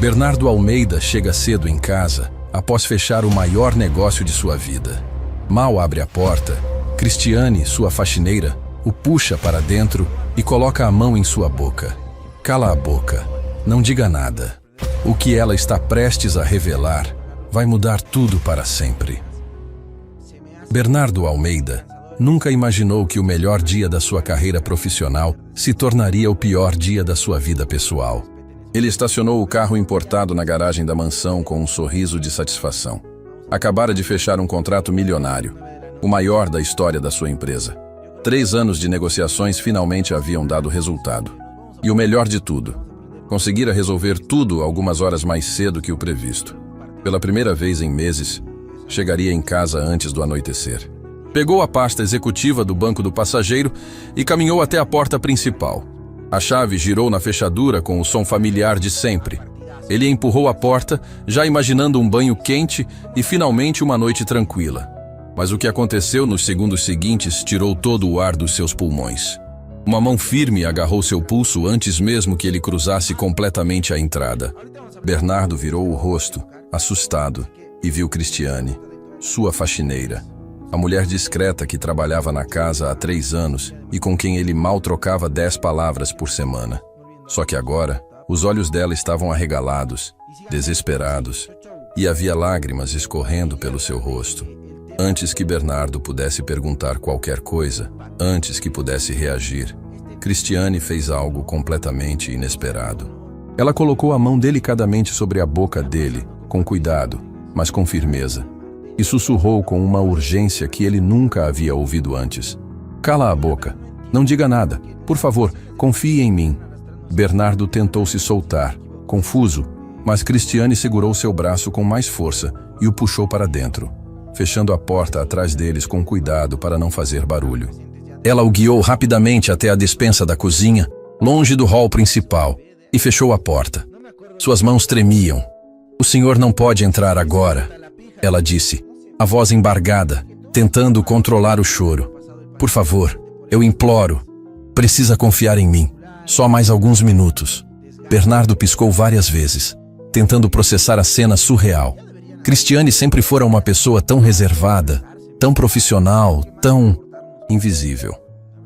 Bernardo Almeida chega cedo em casa após fechar o maior negócio de sua vida. Mal abre a porta, Cristiane, sua faxineira, o puxa para dentro e coloca a mão em sua boca. Cala a boca, não diga nada. O que ela está prestes a revelar vai mudar tudo para sempre. Bernardo Almeida nunca imaginou que o melhor dia da sua carreira profissional se tornaria o pior dia da sua vida pessoal. Ele estacionou o carro importado na garagem da mansão com um sorriso de satisfação. Acabara de fechar um contrato milionário, o maior da história da sua empresa. 3 anos de negociações finalmente haviam dado resultado. E o melhor de tudo, conseguira resolver tudo algumas horas mais cedo que o previsto. Pela primeira vez em meses, chegaria em casa antes do anoitecer. Pegou a pasta executiva do banco do passageiro e caminhou até a porta principal. A chave girou na fechadura com o som familiar de sempre. Ele empurrou a porta, já imaginando um banho quente e finalmente uma noite tranquila. Mas o que aconteceu nos segundos seguintes tirou todo o ar dos seus pulmões. Uma mão firme agarrou seu pulso antes mesmo que ele cruzasse completamente a entrada. Bernardo virou o rosto, assustado, e viu Cristiane, sua faxineira. A mulher discreta que trabalhava na casa há 3 anos e com quem ele mal trocava 10 palavras por semana. Só que agora, os olhos dela estavam arregalados, desesperados, e havia lágrimas escorrendo pelo seu rosto. Antes que Bernardo pudesse perguntar qualquer coisa, antes que pudesse reagir, Cristiane fez algo completamente inesperado. Ela colocou a mão delicadamente sobre a boca dele, com cuidado, mas com firmeza, e sussurrou com uma urgência que ele nunca havia ouvido antes. Cala a boca. Não diga nada. Por favor, confie em mim. Bernardo tentou se soltar, confuso, mas Cristiane segurou seu braço com mais força e o puxou para dentro, fechando a porta atrás deles com cuidado para não fazer barulho. Ela o guiou rapidamente até a despensa da cozinha, longe do hall principal, e fechou a porta. Suas mãos tremiam. O senhor não pode entrar agora, ela disse, a voz embargada, tentando controlar o choro. Por favor, eu imploro. Precisa confiar em mim. Só mais alguns minutos. Bernardo piscou várias vezes, tentando processar a cena surreal. Cristiane sempre fora uma pessoa tão reservada, tão profissional, tão invisível.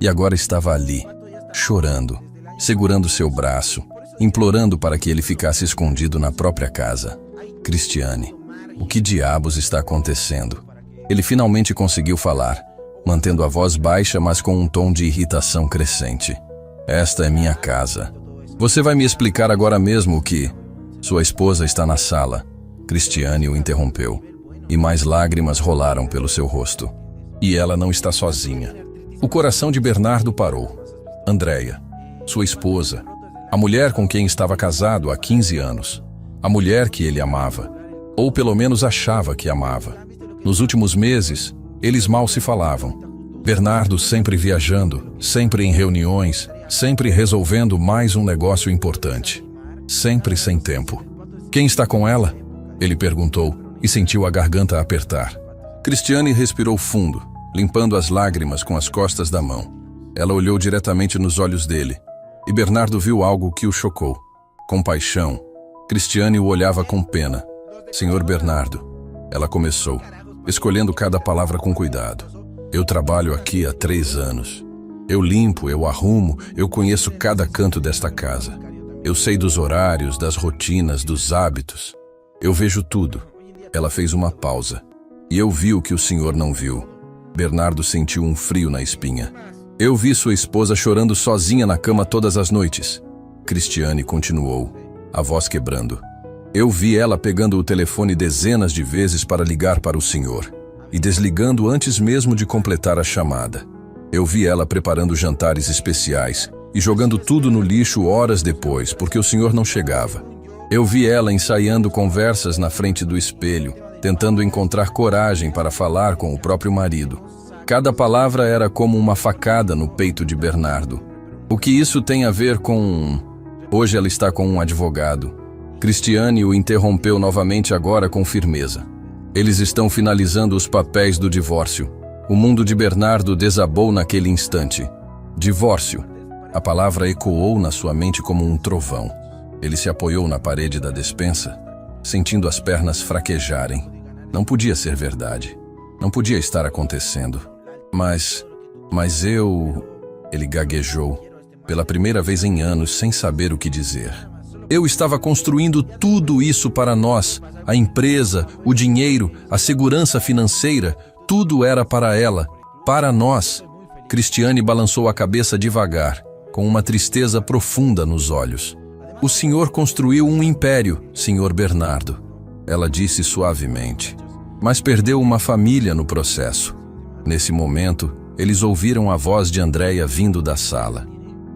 E agora estava ali, chorando, segurando seu braço, implorando para que ele ficasse escondido na própria casa. Cristiane, o que diabos está acontecendo? Ele finalmente conseguiu falar, mantendo a voz baixa, mas com um tom de irritação crescente. Esta é minha casa. Você vai me explicar agora mesmo o que... Sua esposa está na sala. Cristiane o interrompeu, e mais lágrimas rolaram pelo seu rosto. E ela não está sozinha. O coração de Bernardo parou. Andréia, sua esposa, a mulher com quem estava casado há 15 anos. A mulher que ele amava, ou pelo menos achava que amava. Nos últimos meses, eles mal se falavam. Bernardo sempre viajando, sempre em reuniões, sempre resolvendo mais um negócio importante. Sempre sem tempo. Quem está com ela? Ele perguntou e sentiu a garganta apertar. Cristiane respirou fundo, limpando as lágrimas com as costas da mão. Ela olhou diretamente nos olhos dele, e Bernardo viu algo que o chocou. Compaixão. Cristiane o olhava com pena. Senhor Bernardo, ela começou, escolhendo cada palavra com cuidado. Eu trabalho aqui há 3 anos. Eu limpo, eu arrumo, eu conheço cada canto desta casa. Eu sei dos horários, das rotinas, dos hábitos. Eu vejo tudo. Ela fez uma pausa. E eu vi o que o senhor não viu. Bernardo sentiu um frio na espinha. Eu vi sua esposa chorando sozinha na cama todas as noites. Cristiane continuou, a voz quebrando. Eu vi ela pegando o telefone dezenas de vezes para ligar para o senhor e desligando antes mesmo de completar a chamada. Eu vi ela preparando jantares especiais e jogando tudo no lixo horas depois, porque o senhor não chegava. Eu vi ela ensaiando conversas na frente do espelho, tentando encontrar coragem para falar com o próprio marido. Cada palavra era como uma facada no peito de Bernardo. O que isso tem a ver com... Hoje ela está com um advogado. Cristiane o interrompeu novamente agora com firmeza. Eles estão finalizando os papéis do divórcio. O mundo de Bernardo desabou naquele instante. Divórcio. A palavra ecoou na sua mente como um trovão. Ele se apoiou na parede da despensa, sentindo as pernas fraquejarem. Não podia ser verdade. Não podia estar acontecendo. Mas eu... Ele gaguejou, pela primeira vez em anos, sem saber o que dizer. Eu estava construindo tudo isso para nós. A empresa, o dinheiro, a segurança financeira, tudo era para ela, para nós. Cristiane balançou a cabeça devagar, com uma tristeza profunda nos olhos. O senhor construiu um império, senhor Bernardo. Ela disse suavemente. Mas perdeu uma família no processo. Nesse momento, eles ouviram a voz de Andréia vindo da sala.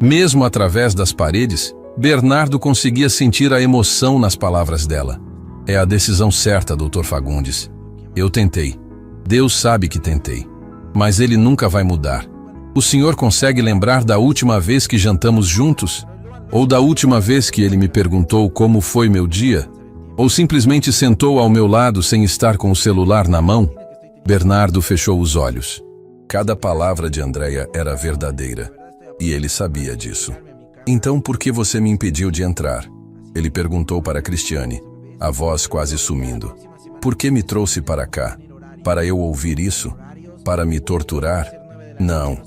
Mesmo através das paredes, Bernardo conseguia sentir a emoção nas palavras dela. É a decisão certa, Dr. Fagundes. Eu tentei. Deus sabe que tentei. Mas ele nunca vai mudar. O senhor consegue lembrar da última vez que jantamos juntos? Ou da última vez que ele me perguntou como foi meu dia? Ou simplesmente sentou ao meu lado sem estar com o celular na mão? Bernardo fechou os olhos. Cada palavra de Andréia era verdadeira, e ele sabia disso. Então por que você me impediu de entrar? Ele perguntou para Cristiane, a voz quase sumindo. Por que me trouxe para cá? Para eu ouvir isso? Para me torturar? Não,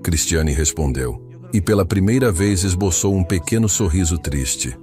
Cristiane respondeu, e pela primeira vez esboçou um pequeno sorriso triste.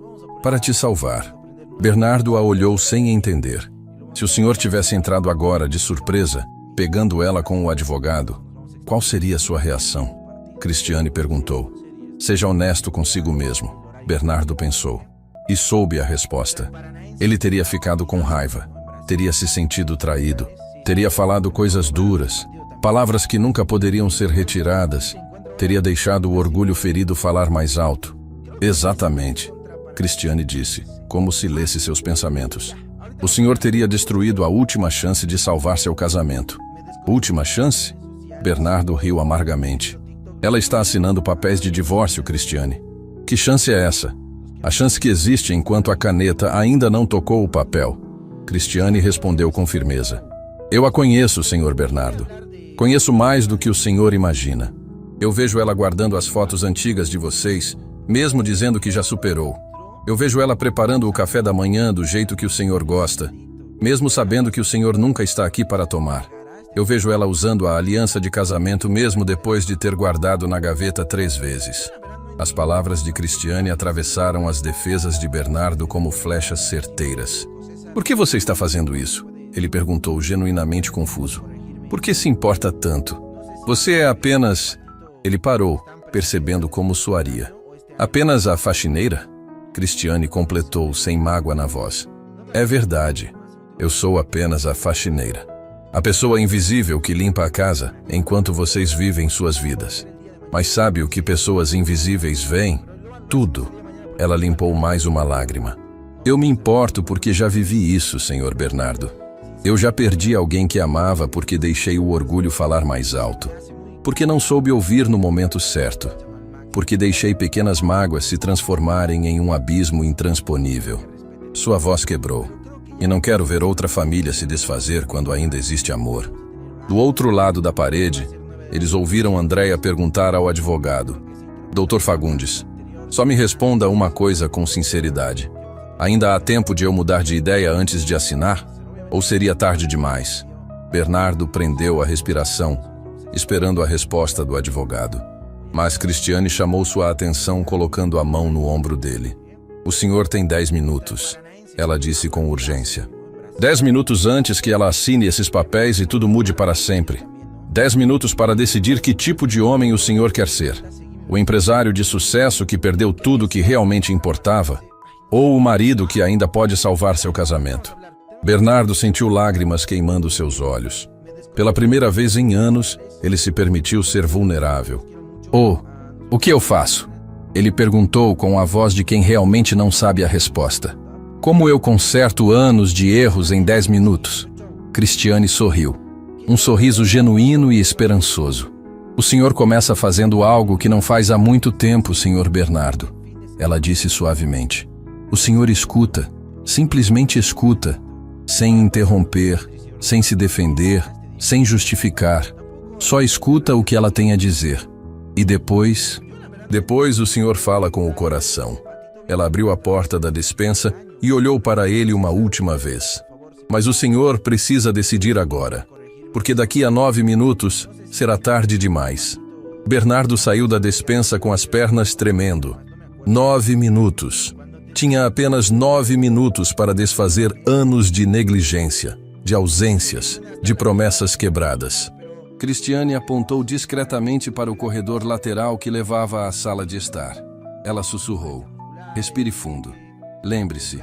Para te salvar. Bernardo a olhou sem entender. Se o senhor tivesse entrado agora de surpresa, pegando ela com o advogado, qual seria a sua reação? Cristiane perguntou. Seja honesto consigo mesmo, Bernardo pensou. E soube a resposta. Ele teria ficado com raiva, teria se sentido traído, teria falado coisas duras, palavras que nunca poderiam ser retiradas, teria deixado o orgulho ferido falar mais alto. Exatamente, Cristiane disse, como se lesse seus pensamentos. O senhor teria destruído a última chance de salvar seu casamento. Última chance? Bernardo riu amargamente. Ela está assinando papéis de divórcio, Cristiane. Que chance é essa? A chance que existe enquanto a caneta ainda não tocou o papel. Cristiane respondeu com firmeza. Eu a conheço, senhor Bernardo. Conheço mais do que o senhor imagina. Eu vejo ela guardando as fotos antigas de vocês, mesmo dizendo que já superou. Eu vejo ela preparando o café da manhã do jeito que o senhor gosta, mesmo sabendo que o senhor nunca está aqui para tomar. Eu vejo ela usando a aliança de casamento mesmo depois de ter guardado na gaveta 3 vezes. As palavras de Cristiane atravessaram as defesas de Bernardo como flechas certeiras. Por que você está fazendo isso? Ele perguntou, genuinamente confuso. Por que se importa tanto? Você é apenas... Ele parou, percebendo como soaria. Apenas a faxineira? Cristiane completou, sem mágoa na voz. É verdade. Eu sou apenas a faxineira. A pessoa invisível que limpa a casa enquanto vocês vivem suas vidas. Mas sabe o que pessoas invisíveis veem? Tudo. Ela limpou mais uma lágrima. Eu me importo porque já vivi isso, senhor Bernardo. Eu já perdi alguém que amava porque deixei o orgulho falar mais alto. Porque não soube ouvir no momento certo. Porque deixei pequenas mágoas se transformarem em um abismo intransponível. Sua voz quebrou. E não quero ver outra família se desfazer quando ainda existe amor. Do outro lado da parede, eles ouviram Andréia perguntar ao advogado. Dr. Fagundes, só me responda uma coisa com sinceridade. Ainda há tempo de eu mudar de ideia antes de assinar? Ou seria tarde demais? Bernardo prendeu a respiração, esperando a resposta do advogado. Mas Cristiane chamou sua atenção colocando a mão no ombro dele. O senhor tem 10 minutos. Ela disse com urgência. 10 minutos antes que ela assine esses papéis e tudo mude para sempre. 10 minutos para decidir que tipo de homem o senhor quer ser. O empresário de sucesso que perdeu tudo que realmente importava, ou o marido que ainda pode salvar seu casamento. Bernardo sentiu lágrimas queimando seus olhos. Pela primeira vez em anos, ele se permitiu ser vulnerável. O que eu faço? Ele perguntou com a voz de quem realmente não sabe a resposta. Como eu conserto anos de erros em 10 minutos? Cristiane sorriu. Um sorriso genuíno e esperançoso. O senhor começa fazendo algo que não faz há muito tempo, senhor Bernardo. Ela disse suavemente. O senhor escuta, simplesmente escuta, sem interromper, sem se defender, sem justificar. Só escuta o que ela tem a dizer. E depois o senhor fala com o coração. Ela abriu a porta da despensa e olhou para ele uma última vez. Mas o senhor precisa decidir agora, porque daqui a 9 minutos será tarde demais. Bernardo saiu da despensa com as pernas tremendo. 9 minutos. Tinha apenas 9 minutos para desfazer anos de negligência, de ausências, de promessas quebradas. Cristiane apontou discretamente para o corredor lateral que levava à sala de estar. Ela sussurrou: respire fundo. Lembre-se,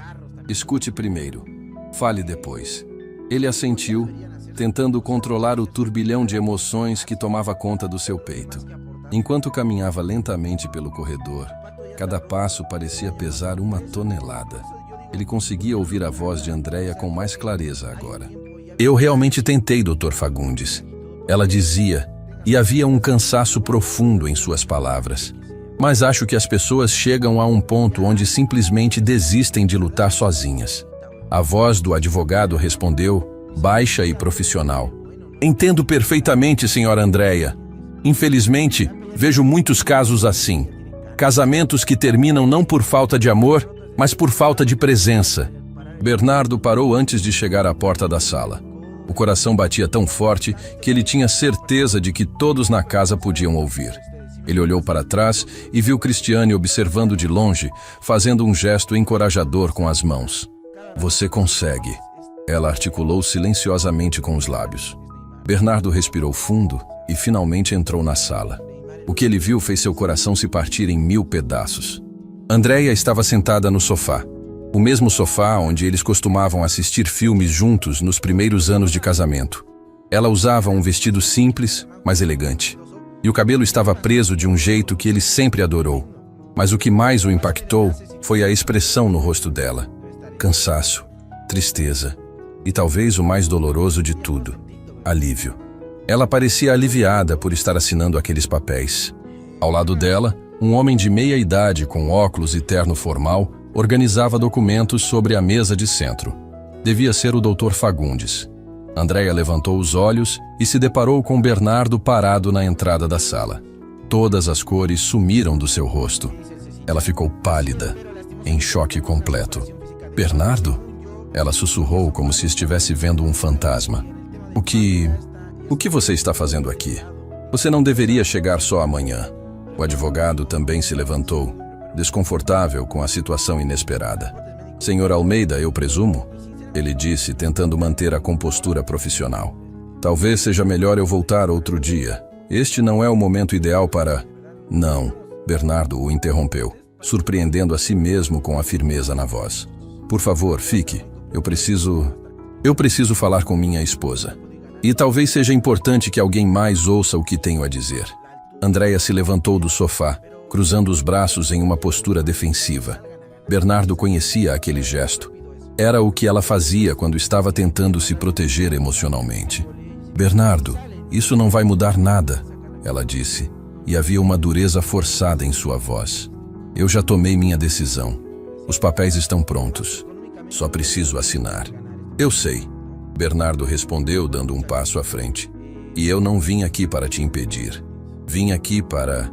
escute primeiro, fale depois. Ele assentiu, tentando controlar o turbilhão de emoções que tomava conta do seu peito. Enquanto caminhava lentamente pelo corredor, cada passo parecia pesar 1 tonelada. Ele conseguia ouvir a voz de Andréia com mais clareza agora. Eu realmente tentei, Dr. Fagundes. Ela dizia, e havia um cansaço profundo em suas palavras. Mas acho que as pessoas chegam a um ponto onde simplesmente desistem de lutar sozinhas. A voz do advogado respondeu, baixa e profissional. Entendo perfeitamente, senhora Andréia. Infelizmente, vejo muitos casos assim. Casamentos que terminam não por falta de amor, mas por falta de presença. Bernardo parou antes de chegar à porta da sala. O coração batia tão forte que ele tinha certeza de que todos na casa podiam ouvir. Ele olhou para trás e viu Cristiane observando de longe, fazendo um gesto encorajador com as mãos. Você consegue. Ela articulou silenciosamente com os lábios. Bernardo respirou fundo e finalmente entrou na sala. O que ele viu fez seu coração se partir em 1000 pedaços. Andréia estava sentada no sofá. O mesmo sofá onde eles costumavam assistir filmes juntos nos primeiros anos de casamento. Ela usava um vestido simples, mas elegante. E o cabelo estava preso de um jeito que ele sempre adorou. Mas o que mais o impactou foi a expressão no rosto dela. Cansaço, tristeza e talvez o mais doloroso de tudo, alívio. Ela parecia aliviada por estar assinando aqueles papéis. Ao lado dela, um homem de meia idade com óculos e terno formal organizava documentos sobre a mesa de centro. Devia ser o Dr. Fagundes. Andréia levantou os olhos e se deparou com Bernardo parado na entrada da sala. Todas as cores sumiram do seu rosto. Ela ficou pálida, em choque completo. Bernardo? Ela sussurrou como se estivesse vendo um fantasma. O que você está fazendo aqui? Você não deveria chegar só amanhã. O advogado também se levantou, desconfortável com a situação inesperada. Senhor Almeida, eu presumo? Ele disse, tentando manter a compostura profissional. Talvez seja melhor eu voltar outro dia. Este não é o momento ideal para... Não, Bernardo o interrompeu, surpreendendo a si mesmo com a firmeza na voz. Por favor, fique. Eu preciso falar com minha esposa. E talvez seja importante que alguém mais ouça o que tenho a dizer. Andréia se levantou do sofá, cruzando os braços em uma postura defensiva. Bernardo conhecia aquele gesto. Era o que ela fazia quando estava tentando se proteger emocionalmente. Bernardo, isso não vai mudar nada, ela disse, e havia uma dureza forçada em sua voz. Eu já tomei minha decisão. Os papéis estão prontos. Só preciso assinar. Eu sei, Bernardo respondeu dando um passo à frente. E eu não vim aqui para te impedir. Vim aqui para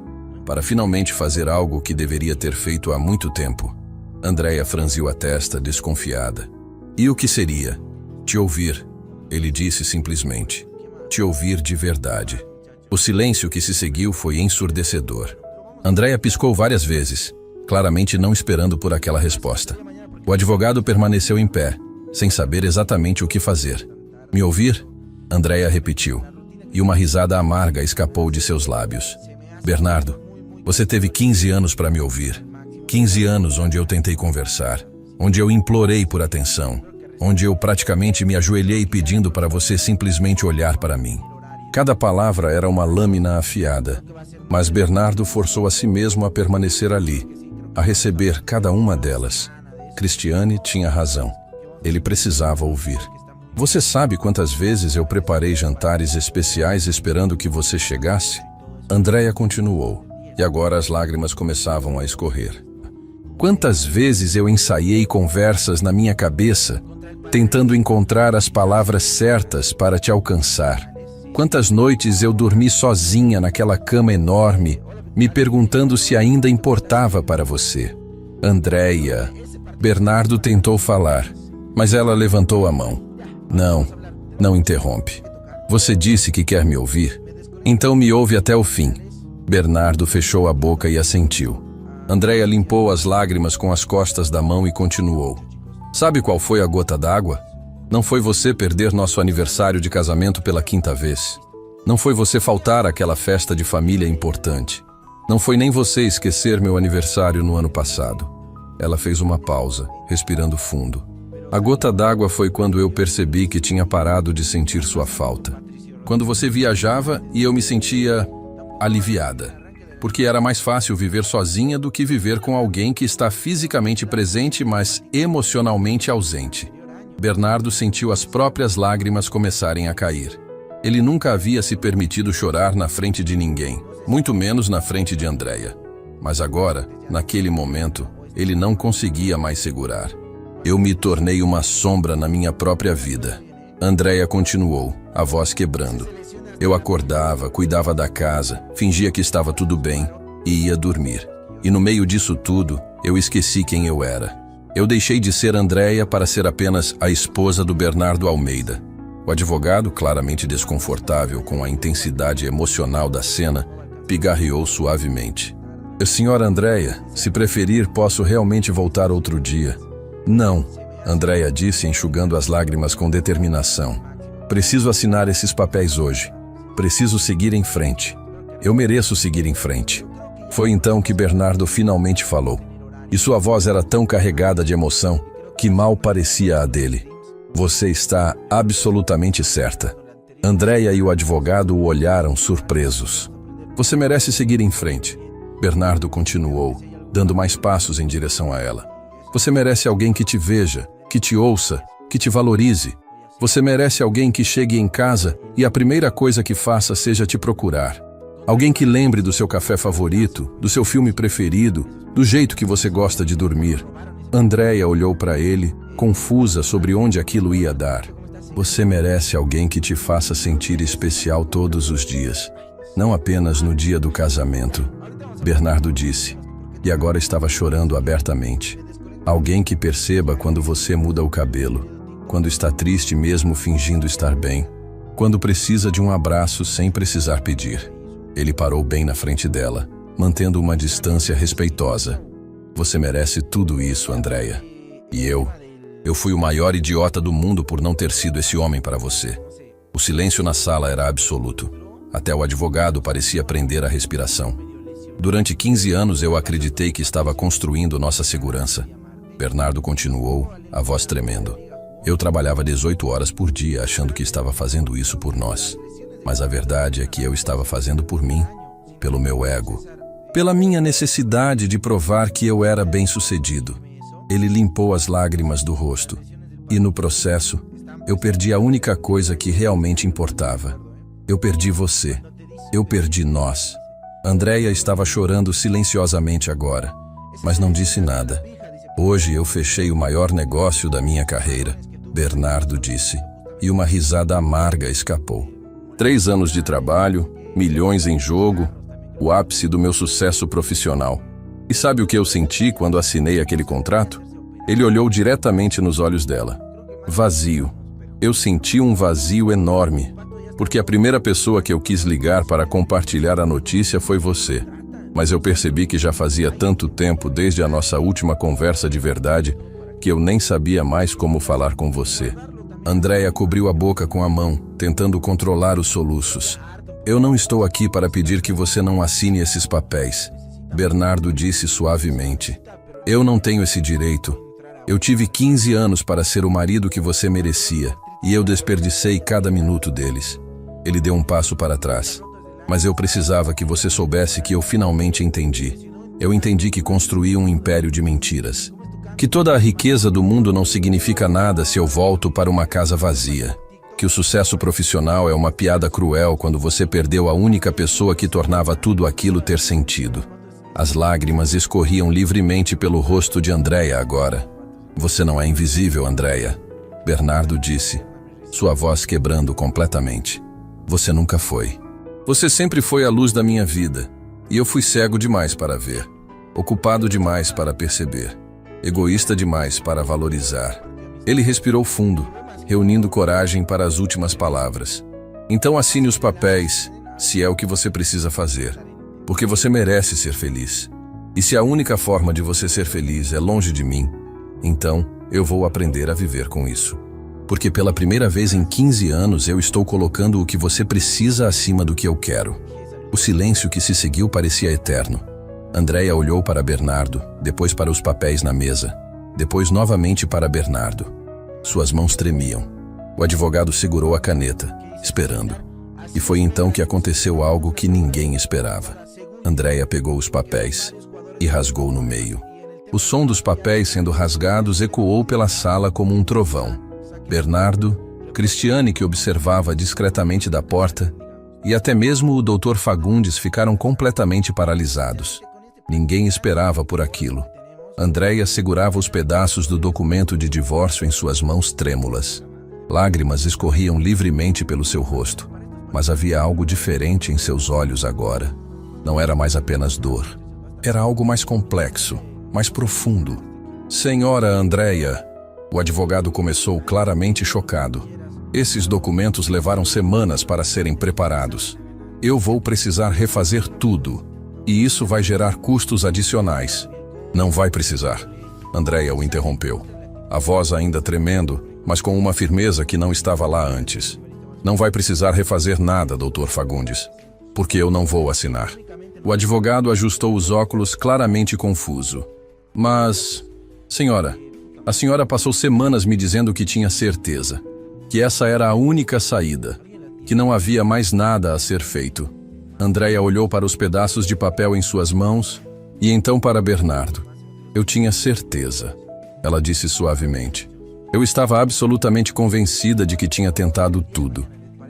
finalmente fazer algo que deveria ter feito há muito tempo. Andréia franziu a testa, desconfiada. E o que seria? Te ouvir, ele disse simplesmente. Te ouvir de verdade. O silêncio que se seguiu foi ensurdecedor. Andréia piscou várias vezes, claramente não esperando por aquela resposta. O advogado permaneceu em pé, sem saber exatamente o que fazer. Me ouvir? Andréia repetiu, e uma risada amarga escapou de seus lábios. Bernardo, você teve 15 anos para me ouvir. 15 anos onde eu tentei conversar, onde eu implorei por atenção, onde eu praticamente me ajoelhei pedindo para você simplesmente olhar para mim. Cada palavra era uma lâmina afiada, mas Bernardo forçou a si mesmo a permanecer ali, a receber cada uma delas. Cristiane tinha razão. Ele precisava ouvir. Você sabe quantas vezes eu preparei jantares especiais esperando que você chegasse? Andréia continuou, e agora as lágrimas começavam a escorrer. Quantas vezes eu ensaiei conversas na minha cabeça, tentando encontrar as palavras certas para te alcançar. Quantas noites eu dormi sozinha naquela cama enorme, me perguntando se ainda importava para você. Andréia. Bernardo tentou falar, mas ela levantou a mão. Não, não interrompe. Você disse que quer me ouvir? Então me ouve até o fim. Bernardo fechou a boca e assentiu. Andréia limpou as lágrimas com as costas da mão e continuou. Sabe qual foi a gota d'água? Não foi você perder nosso aniversário de casamento pela 5ª vez. Não foi você faltar àquela festa de família importante. Não foi nem você esquecer meu aniversário no ano passado. Ela fez uma pausa, respirando fundo. A gota d'água foi quando eu percebi que tinha parado de sentir sua falta. Quando você viajava e eu me sentia aliviada. Porque era mais fácil viver sozinha do que viver com alguém que está fisicamente presente, mas emocionalmente ausente. Bernardo sentiu as próprias lágrimas começarem a cair. Ele nunca havia se permitido chorar na frente de ninguém, muito menos na frente de Andréia. Mas agora, naquele momento, ele não conseguia mais segurar. Eu me tornei uma sombra na minha própria vida. Andréia continuou, a voz quebrando. Eu acordava, cuidava da casa, fingia que estava tudo bem e ia dormir. E no meio disso tudo, eu esqueci quem eu era. Eu deixei de ser Andréia para ser apenas a esposa do Bernardo Almeida. O advogado, claramente desconfortável com a intensidade emocional da cena, pigarreou suavemente. Senhora Andréia, se preferir, posso realmente voltar outro dia. Não, Andréia disse, enxugando as lágrimas com determinação. Preciso assinar esses papéis hoje. Preciso seguir em frente. Eu mereço seguir em frente. Foi então que Bernardo finalmente falou. E sua voz era tão carregada de emoção que mal parecia a dele. Você está absolutamente certa. Andréia e o advogado o olharam surpresos. Você merece seguir em frente. Bernardo continuou, dando mais passos em direção a ela. Você merece alguém que te veja, que te ouça, que te valorize. Você merece alguém que chegue em casa e a primeira coisa que faça seja te procurar. Alguém que lembre do seu café favorito, do seu filme preferido, do jeito que você gosta de dormir. Andréia olhou para ele, confusa sobre onde aquilo ia dar. Você merece alguém que te faça sentir especial todos os dias, não apenas no dia do casamento. Bernardo disse, e agora estava chorando abertamente. Alguém que perceba quando você muda o cabelo, quando está triste mesmo fingindo estar bem, quando precisa de um abraço sem precisar pedir. Ele parou bem na frente dela, mantendo uma distância respeitosa. Você merece tudo isso, Andréia. E eu fui o maior idiota do mundo por não ter sido esse homem para você. O silêncio na sala era absoluto. Até o advogado parecia prender a respiração. Durante 15 anos eu acreditei que estava construindo nossa segurança. Bernardo continuou, a voz tremendo. Eu trabalhava 18 horas por dia achando que estava fazendo isso por nós. Mas a verdade é que eu estava fazendo por mim, pelo meu ego, pela minha necessidade de provar que eu era bem-sucedido. Ele limpou as lágrimas do rosto. E no processo, eu perdi a única coisa que realmente importava. Eu perdi você. Eu perdi nós. Andréia estava chorando silenciosamente agora, mas não disse nada. Hoje eu fechei o maior negócio da minha carreira, Bernardo disse, e uma risada amarga escapou. 3 anos de trabalho, milhões em jogo, o ápice do meu sucesso profissional. E sabe o que eu senti quando assinei aquele contrato? Ele olhou diretamente nos olhos dela. Vazio. Eu senti um vazio enorme, porque a primeira pessoa que eu quis ligar para compartilhar a notícia foi você. Mas eu percebi que já fazia tanto tempo desde a nossa última conversa de verdade que eu nem sabia mais como falar com você. Andréia cobriu a boca com a mão, tentando controlar os soluços. Eu não estou aqui para pedir que você não assine esses papéis, Bernardo disse suavemente. Eu não tenho esse direito. Eu tive 15 anos para ser o marido que você merecia, e eu desperdicei cada minuto deles. Ele deu um passo para trás. Mas eu precisava que você soubesse que eu finalmente entendi. Eu entendi que construí um império de mentiras. Que toda a riqueza do mundo não significa nada se eu volto para uma casa vazia. Que o sucesso profissional é uma piada cruel quando você perdeu a única pessoa que tornava tudo aquilo ter sentido. As lágrimas escorriam livremente pelo rosto de Andréia agora. Você não é invisível, Andréia, Bernardo disse, sua voz quebrando completamente. Você nunca foi. Você sempre foi a luz da minha vida, e eu fui cego demais para ver. ocupado demais para perceber, egoísta demais para valorizar. Ele respirou fundo, reunindo coragem para as últimas palavras. Então assine os papéis, se é o que você precisa fazer, porque você merece ser feliz. E se a única forma de você ser feliz é longe de mim, então eu vou aprender a viver com isso. Porque pela primeira vez em 15 anos eu estou colocando o que você precisa acima do que eu quero. O silêncio que se seguiu parecia eterno. Andréia olhou para Bernardo, depois para os papéis na mesa, depois novamente para Bernardo. Suas mãos tremiam. O advogado segurou a caneta, esperando. E foi então que aconteceu algo que ninguém esperava. Andréia pegou os papéis e rasgou no meio. O som dos papéis sendo rasgados ecoou pela sala como um trovão. Bernardo, Cristiane, que observava discretamente da porta, e até mesmo o Dr. Fagundes ficaram completamente paralisados. Ninguém esperava por aquilo. Andréia segurava os pedaços do documento de divórcio em suas mãos trêmulas. Lágrimas escorriam livremente pelo seu rosto, mas havia algo diferente em seus olhos agora. Não era mais apenas dor. Era algo mais complexo, mais profundo. Senhora Andréia, o advogado começou claramente chocado. Esses documentos levaram semanas para serem preparados. Eu vou precisar refazer tudo, e isso vai gerar custos adicionais. Não vai precisar. Andréia o interrompeu, a voz ainda tremendo, mas com uma firmeza que não estava lá antes. Não vai precisar refazer nada, Dr. Fagundes, porque eu não vou assinar. O advogado ajustou os óculos claramente confuso. Mas, senhora, a senhora passou semanas me dizendo que tinha certeza, que essa era a única saída, que não havia mais nada a ser feito. Andréia olhou para os pedaços de papel em suas mãos e então para Bernardo. Eu tinha certeza, ela disse suavemente. Eu estava absolutamente convencida de que tinha tentado tudo,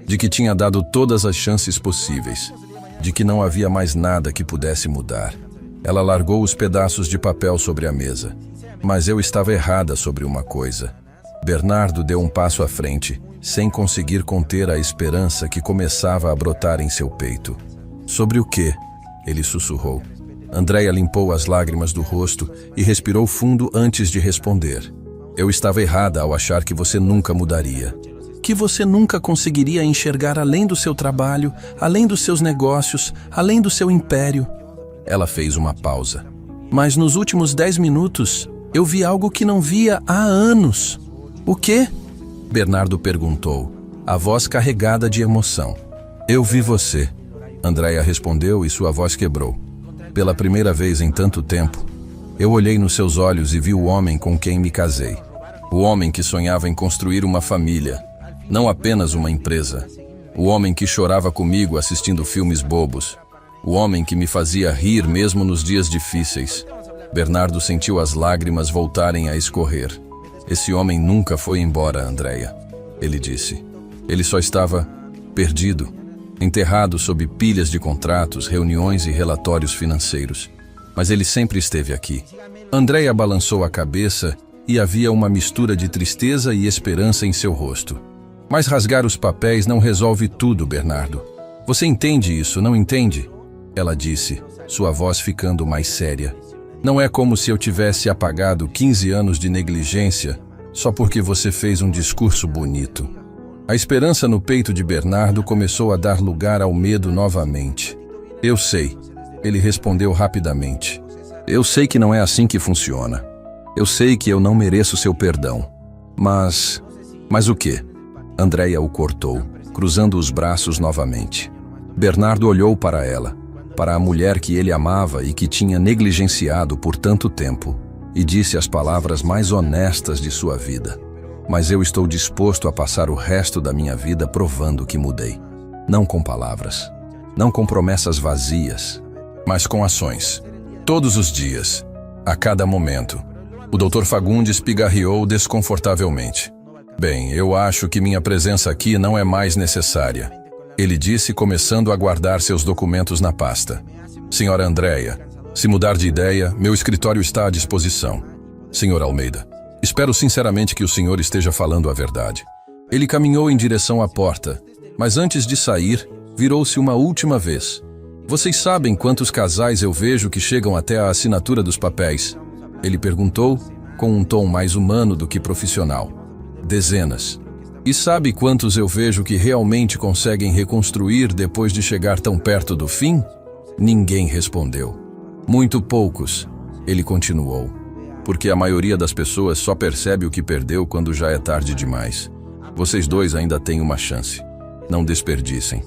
de que tinha dado todas as chances possíveis, de que não havia mais nada que pudesse mudar. Ela largou os pedaços de papel sobre a mesa. Mas eu estava errada sobre uma coisa. Bernardo deu um passo à frente, sem conseguir conter a esperança que começava a brotar em seu peito. Sobre o quê? Ele sussurrou. Andréia limpou as lágrimas do rosto e respirou fundo antes de responder. Eu estava errada ao achar que você nunca mudaria. Que você nunca conseguiria enxergar além do seu trabalho, além dos seus negócios, além do seu império. Ela fez uma pausa. Mas nos últimos 10 minutos, eu vi algo que não via há anos. O quê? Bernardo perguntou, a voz carregada de emoção. Eu vi você. Andréia respondeu e sua voz quebrou. Pela primeira vez em tanto tempo, eu olhei nos seus olhos e vi o homem com quem me casei. O homem que sonhava em construir uma família, não apenas uma empresa. O homem que chorava comigo assistindo filmes bobos. O homem que me fazia rir mesmo nos dias difíceis. Bernardo sentiu as lágrimas voltarem a escorrer. Esse homem nunca foi embora, Andréia, ele disse. Ele só estava perdido, enterrado sob pilhas de contratos, reuniões e relatórios financeiros. Mas ele sempre esteve aqui. Andréia balançou a cabeça e havia uma mistura de tristeza e esperança em seu rosto. Mas rasgar os papéis não resolve tudo, Bernardo. Você entende isso, não entende? Ela disse, sua voz ficando mais séria. Não é como se eu tivesse apagado 15 anos de negligência só porque você fez um discurso bonito. A esperança no peito de Bernardo começou a dar lugar ao medo novamente. Eu sei, ele respondeu rapidamente. Eu sei que não é assim que funciona. Eu sei que eu não mereço seu perdão. Mas o quê? Andréia o cortou, cruzando os braços novamente. Bernardo olhou para ela, para a mulher que ele amava e que tinha negligenciado por tanto tempo, e disse as palavras mais honestas de sua vida. Mas eu estou disposto a passar o resto da minha vida provando que mudei. Não com palavras, não com promessas vazias, mas com ações. Todos os dias, a cada momento. O Dr. Fagundes pigarreou desconfortavelmente. Bem, eu acho que minha presença aqui não é mais necessária, ele disse, começando a guardar seus documentos na pasta. Senhora Andréia, se mudar de ideia, meu escritório está à disposição. Senhor Almeida, espero sinceramente que o senhor esteja falando a verdade. Ele caminhou em direção à porta, mas antes de sair, virou-se uma última vez. Vocês sabem quantos casais eu vejo que chegam até a assinatura dos papéis? Ele perguntou, com um tom mais humano do que profissional. Dezenas. E sabe quantos eu vejo que realmente conseguem reconstruir depois de chegar tão perto do fim? Ninguém respondeu. Muito poucos, ele continuou. Porque a maioria das pessoas só percebe o que perdeu quando já é tarde demais. Vocês dois ainda têm uma chance. Não desperdicem.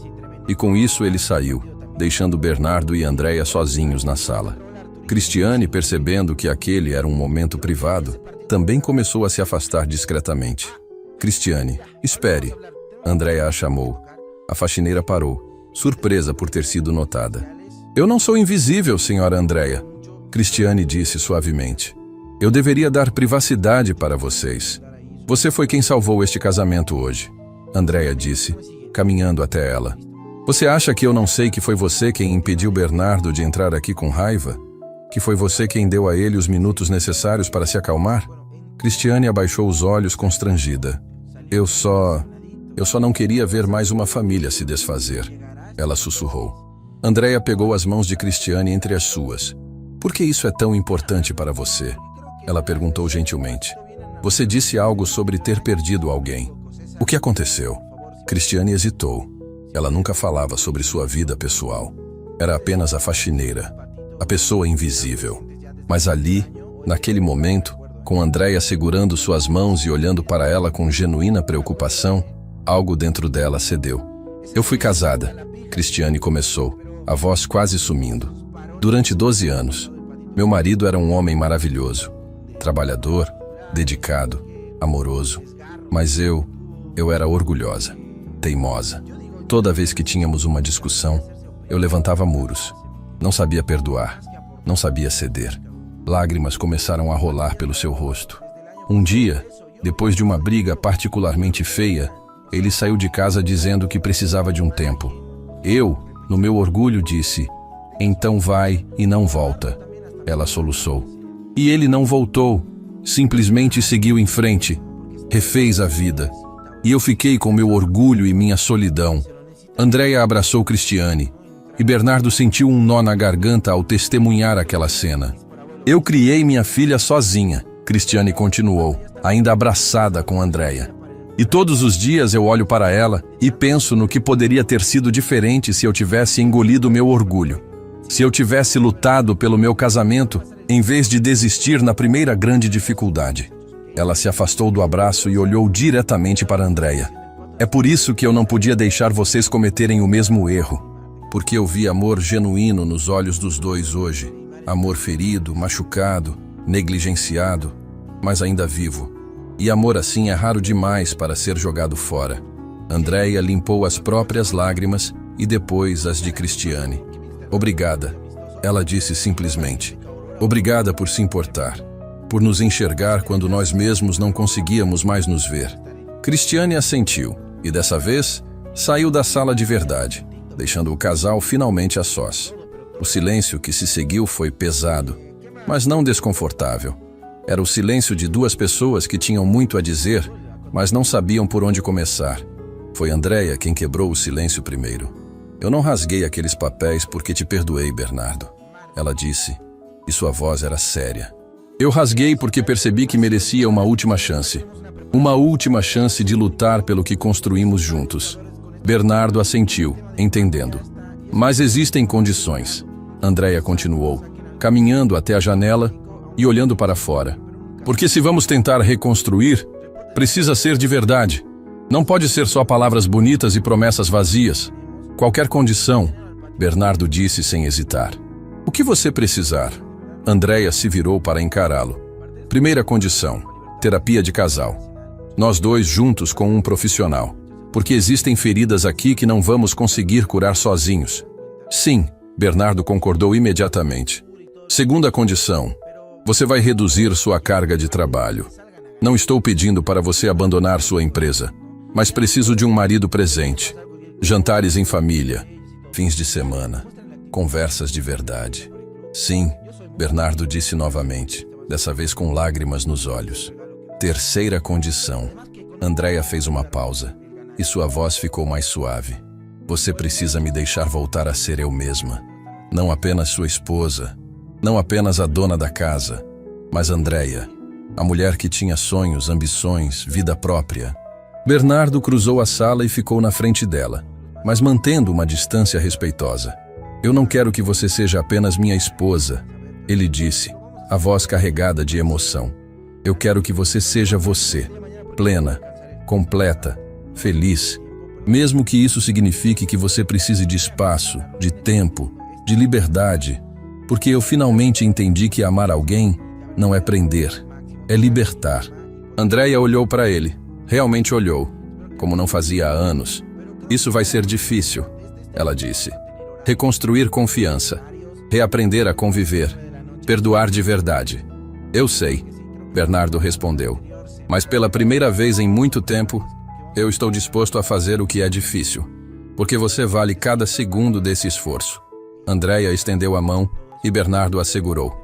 E com isso ele saiu, deixando Bernardo e Andréia sozinhos na sala. Cristiane, percebendo que aquele era um momento privado, também começou a se afastar discretamente. Cristiane, espere. Andréia a chamou. A faxineira parou, surpresa por ter sido notada. Eu não sou invisível, senhora Andréia, Cristiane disse suavemente. Eu deveria dar privacidade para vocês. Você foi quem salvou este casamento hoje, Andréia disse, caminhando até ela. Você acha que eu não sei que foi você quem impediu Bernardo de entrar aqui com raiva? Que foi você quem deu a ele os minutos necessários para se acalmar? Cristiane abaixou os olhos constrangida. Eu só não queria ver mais uma família se desfazer, ela sussurrou. Andréia pegou as mãos de Cristiane entre as suas. Por que isso é tão importante para você? Ela perguntou gentilmente. Você disse algo sobre ter perdido alguém. O que aconteceu? Cristiane hesitou. Ela nunca falava sobre sua vida pessoal. Era apenas a faxineira, a pessoa invisível. Mas ali, naquele momento, com Andréia segurando suas mãos e olhando para ela com genuína preocupação, algo dentro dela cedeu. Eu fui casada, Cristiane começou, a voz quase sumindo. Durante 12 anos. Meu marido era um homem maravilhoso, trabalhador, dedicado, amoroso. Mas eu era orgulhosa, teimosa. Toda vez que tínhamos uma discussão, eu levantava muros. Não sabia perdoar, não sabia ceder. Lágrimas começaram a rolar pelo seu rosto. Um dia, depois de uma briga particularmente feia, ele saiu de casa dizendo que precisava de um tempo. Eu, no meu orgulho, disse, então vai e não volta. Ela soluçou. E ele não voltou, simplesmente seguiu em frente, refez a vida. E eu fiquei com meu orgulho e minha solidão. Andréia abraçou Cristiane, e Bernardo sentiu um nó na garganta ao testemunhar aquela cena. Eu criei minha filha sozinha, Cristiane continuou, ainda abraçada com Andréia. E todos os dias eu olho para ela e penso no que poderia ter sido diferente se eu tivesse engolido meu orgulho. Se eu tivesse lutado pelo meu casamento, em vez de desistir na primeira grande dificuldade. Ela se afastou do abraço e olhou diretamente para Andréia. É por isso que eu não podia deixar vocês cometerem o mesmo erro. Porque eu vi amor genuíno nos olhos dos dois hoje. Amor ferido, machucado, negligenciado, mas ainda vivo. E amor assim é raro demais para ser jogado fora. Andréia limpou as próprias lágrimas e depois as de Cristiane. Obrigada, ela disse simplesmente. Obrigada por se importar, por nos enxergar quando nós mesmos não conseguíamos mais nos ver. Cristiane assentiu e dessa vez saiu da sala de verdade, deixando o casal finalmente a sós. O silêncio que se seguiu foi pesado, mas não desconfortável. Era o silêncio de duas pessoas que tinham muito a dizer, mas não sabiam por onde começar. Foi Andréia quem quebrou o silêncio primeiro. Eu não rasguei aqueles papéis porque te perdoei, Bernardo, ela disse, e sua voz era séria. Eu rasguei porque percebi que merecia uma última chance. Uma última chance de lutar pelo que construímos juntos. Bernardo assentiu, entendendo. Mas existem condições, Andréia continuou, caminhando até a janela e olhando para fora. Porque se vamos tentar reconstruir, precisa ser de verdade. Não pode ser só palavras bonitas e promessas vazias. Qualquer condição, Bernardo disse sem hesitar. O que você precisar? Andréia se virou para encará-lo. Primeira condição, terapia de casal. Nós dois juntos com um profissional. Porque existem feridas aqui que não vamos conseguir curar sozinhos. Sim, Bernardo concordou imediatamente. Segunda condição, você vai reduzir sua carga de trabalho. Não estou pedindo para você abandonar sua empresa, mas preciso de um marido presente. Jantares em família, fins de semana, conversas de verdade. Sim, Bernardo disse novamente, dessa vez com lágrimas nos olhos. Terceira condição. Andréia fez uma pausa, e sua voz ficou mais suave. Você precisa me deixar voltar a ser eu mesma. Não apenas sua esposa, não apenas a dona da casa, mas Andreia, a mulher que tinha sonhos, ambições, vida própria. Bernardo cruzou a sala e ficou na frente dela, mas mantendo uma distância respeitosa. Eu não quero que você seja apenas minha esposa, ele disse, a voz carregada de emoção. Eu quero que você seja você, plena, completa, feliz, mesmo que isso signifique que você precise de espaço, de tempo, de liberdade, porque eu finalmente entendi que amar alguém não é prender, é libertar. Andreia olhou para ele, realmente olhou, como não fazia há anos. Isso vai ser difícil, ela disse. Reconstruir confiança, reaprender a conviver, perdoar de verdade. Eu sei, Bernardo respondeu, mas pela primeira vez em muito tempo, eu estou disposto a fazer o que é difícil, porque você vale cada segundo desse esforço. Andreia estendeu a mão e Bernardo a segurou.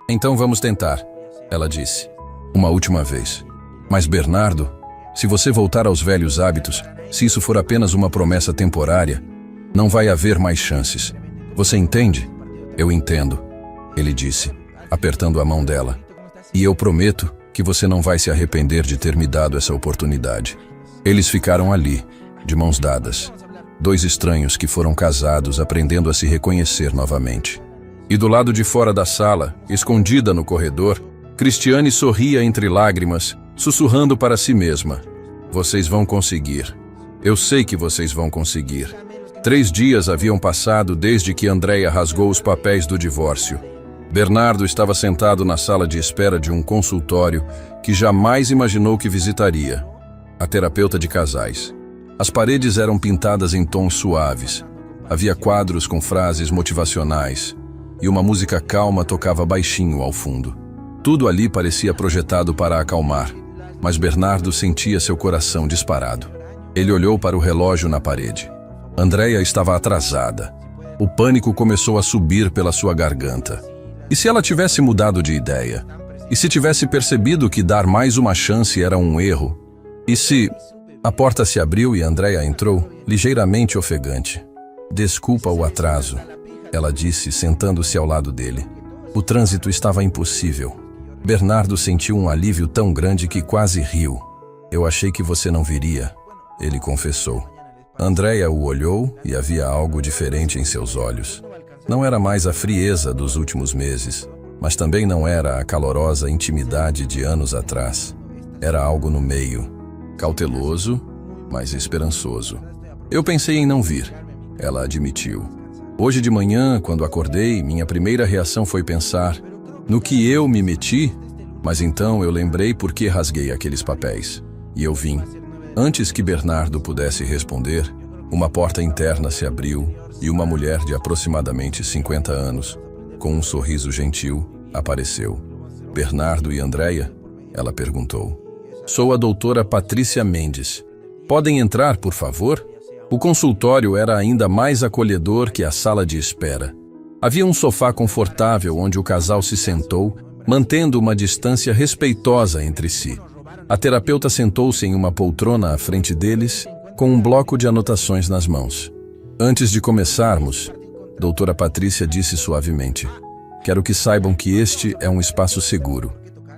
Então vamos tentar, ela disse. Uma última vez. Mas Bernardo, se você voltar aos velhos hábitos, se isso for apenas uma promessa temporária, não vai haver mais chances. Você entende? Eu entendo, ele disse, apertando a mão dela. E eu prometo que você não vai se arrepender de ter me dado essa oportunidade. Eles ficaram ali, de mãos dadas. Dois estranhos que foram casados aprendendo a se reconhecer novamente. E do lado de fora da sala, escondida no corredor, Cristiane sorria entre lágrimas, sussurrando para si mesma. Vocês vão conseguir. Eu sei que vocês vão conseguir. 3 dias haviam passado desde que Andreia rasgou os papéis do divórcio. Bernardo estava sentado na sala de espera de um consultório que jamais imaginou que visitaria. A terapeuta de casais. As paredes eram pintadas em tons suaves. Havia quadros com frases motivacionais e uma música calma tocava baixinho ao fundo. Tudo ali parecia projetado para acalmar, mas Bernardo sentia seu coração disparado. Ele olhou para o relógio na parede. Andreia estava atrasada. O pânico começou a subir pela sua garganta. E se ela tivesse mudado de ideia? E se tivesse percebido que dar mais uma chance era um erro? E se... A porta se abriu e Andreia entrou, ligeiramente ofegante. Desculpa o atraso, ela disse, sentando-se ao lado dele. O trânsito estava impossível. Bernardo sentiu um alívio tão grande que quase riu. Eu achei que você não viria, ele confessou. Andreia o olhou e havia algo diferente em seus olhos. Não era mais a frieza dos últimos meses, mas também não era a calorosa intimidade de anos atrás. Era algo no meio, cauteloso, mas esperançoso. Eu pensei em não vir, ela admitiu. Hoje de manhã, quando acordei, minha primeira reação foi pensar no que eu me meti, mas então eu lembrei por que rasguei aqueles papéis. E eu vim. Antes que Bernardo pudesse responder, uma porta interna se abriu e uma mulher de aproximadamente 50 anos, com um sorriso gentil, apareceu. Bernardo e Andreia? Ela perguntou. Sou a doutora Patrícia Mendes. Podem entrar, por favor? O consultório era ainda mais acolhedor que a sala de espera. Havia um sofá confortável onde o casal se sentou, mantendo uma distância respeitosa entre si. A terapeuta sentou-se em uma poltrona à frente deles, com um bloco de anotações nas mãos. Antes de começarmos, doutora Patrícia disse suavemente, quero que saibam que este é um espaço seguro.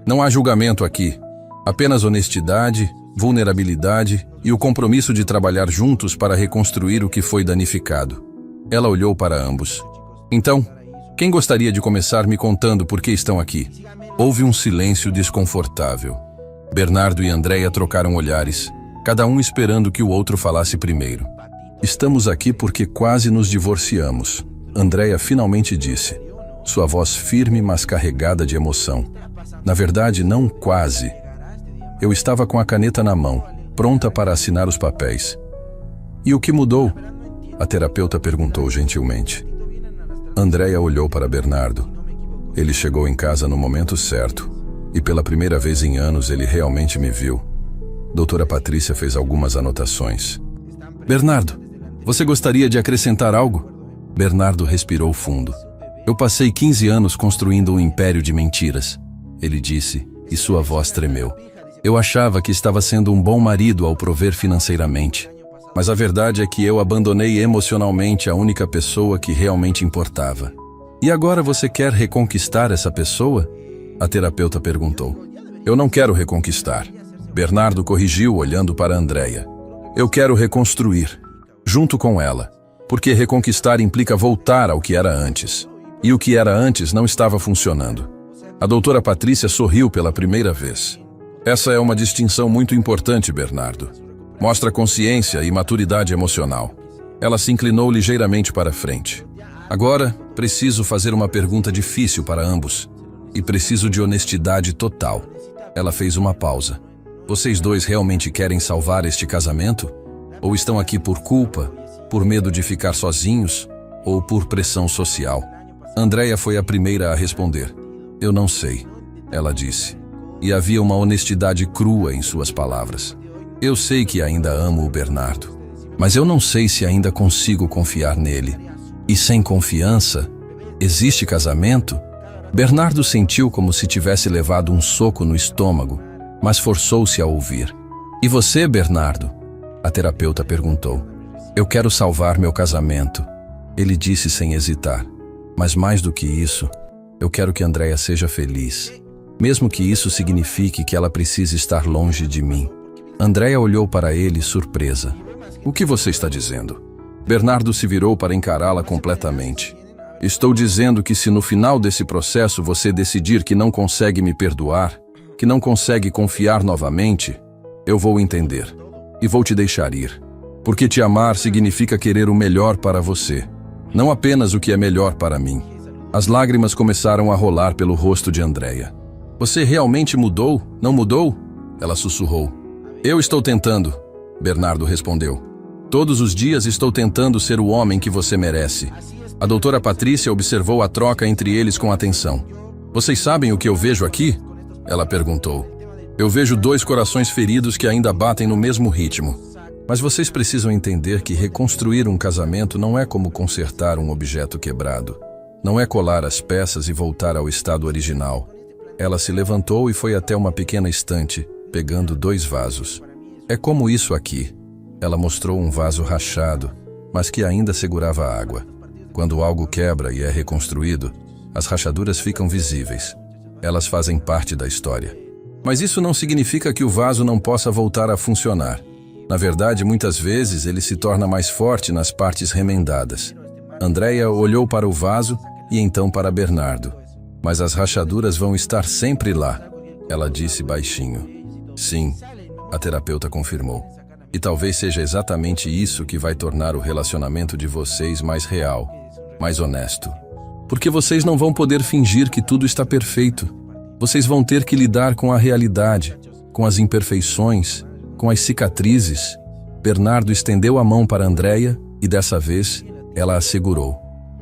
Não há julgamento aqui, apenas honestidade, vulnerabilidade e o compromisso de trabalhar juntos para reconstruir o que foi danificado. Ela olhou para ambos. Então, quem gostaria de começar me contando por que estão aqui? Houve um silêncio desconfortável. Bernardo e Andreia trocaram olhares, cada um esperando que o outro falasse primeiro. Estamos aqui porque quase nos divorciamos, Andreia finalmente disse, sua voz firme mas carregada de emoção. Na verdade, não quase. Eu estava com a caneta na mão, pronta para assinar os papéis. E o que mudou? A terapeuta perguntou gentilmente. Andreia olhou para Bernardo. Ele chegou em casa no momento certo, e pela primeira vez em anos ele realmente me viu. Doutora Patrícia fez algumas anotações. Bernardo, você gostaria de acrescentar algo? Bernardo respirou fundo. Eu passei 15 anos construindo um império de mentiras, ele disse, e sua voz tremeu. Eu achava que estava sendo um bom marido ao prover financeiramente. Mas a verdade é que eu abandonei emocionalmente a única pessoa que realmente importava. E agora você quer reconquistar essa pessoa? A terapeuta perguntou. Eu não quero reconquistar. Bernardo corrigiu olhando para Andreia. Eu quero reconstruir, junto com ela, porque reconquistar implica voltar ao que era antes. E o que era antes não estava funcionando. A doutora Patrícia sorriu pela primeira vez. Essa é uma distinção muito importante, Bernardo. Mostra consciência e maturidade emocional. Ela se inclinou ligeiramente para frente. Agora, preciso fazer uma pergunta difícil para ambos. E preciso de honestidade total. Ela fez uma pausa. Vocês dois realmente querem salvar este casamento? Ou estão aqui por culpa, por medo de ficar sozinhos, ou por pressão social? Andreia foi a primeira a responder. Eu não sei, ela disse. E havia uma honestidade crua em suas palavras. Eu sei que ainda amo o Bernardo, mas eu não sei se ainda consigo confiar nele. E sem confiança, existe casamento? Bernardo sentiu como se tivesse levado um soco no estômago, mas forçou-se a ouvir. E você, Bernardo? A terapeuta perguntou. Eu quero salvar meu casamento, ele disse sem hesitar. Mas mais do que isso, eu quero que Andreia seja feliz, mesmo que isso signifique que ela precise estar longe de mim. Andreia olhou para ele surpresa. O que você está dizendo? Bernardo se virou para encará-la completamente. Estou dizendo que se no final desse processo você decidir que não consegue me perdoar, que não consegue confiar novamente, eu vou entender e vou te deixar ir. Porque te amar significa querer o melhor para você, não apenas o que é melhor para mim. As lágrimas começaram a rolar pelo rosto de Andreia. Você realmente mudou? Não mudou? Ela sussurrou. Eu estou tentando, Bernardo respondeu. Todos os dias estou tentando ser o homem que você merece. A doutora Patrícia observou a troca entre eles com atenção. Vocês sabem o que eu vejo aqui? Ela perguntou. Eu vejo dois corações feridos que ainda batem no mesmo ritmo. Mas vocês precisam entender que reconstruir um casamento não é como consertar um objeto quebrado. Não é colar as peças e voltar ao estado original. Ela se levantou e foi até uma pequena estante, pegando 2 vasos. É como isso aqui. Ela mostrou um vaso rachado, mas que ainda segurava água. Quando algo quebra e é reconstruído, as rachaduras ficam visíveis. Elas fazem parte da história. Mas isso não significa que o vaso não possa voltar a funcionar. Na verdade, muitas vezes ele se torna mais forte nas partes remendadas. Andreia olhou para o vaso e então para Bernardo. Mas as rachaduras vão estar sempre lá, ela disse baixinho. Sim, a terapeuta confirmou. E talvez seja exatamente isso que vai tornar o relacionamento de vocês mais real, mais honesto. Porque vocês não vão poder fingir que tudo está perfeito. Vocês vão ter que lidar com a realidade, com as imperfeições, com as cicatrizes. Bernardo estendeu a mão para Andreia e dessa vez ela a segurou.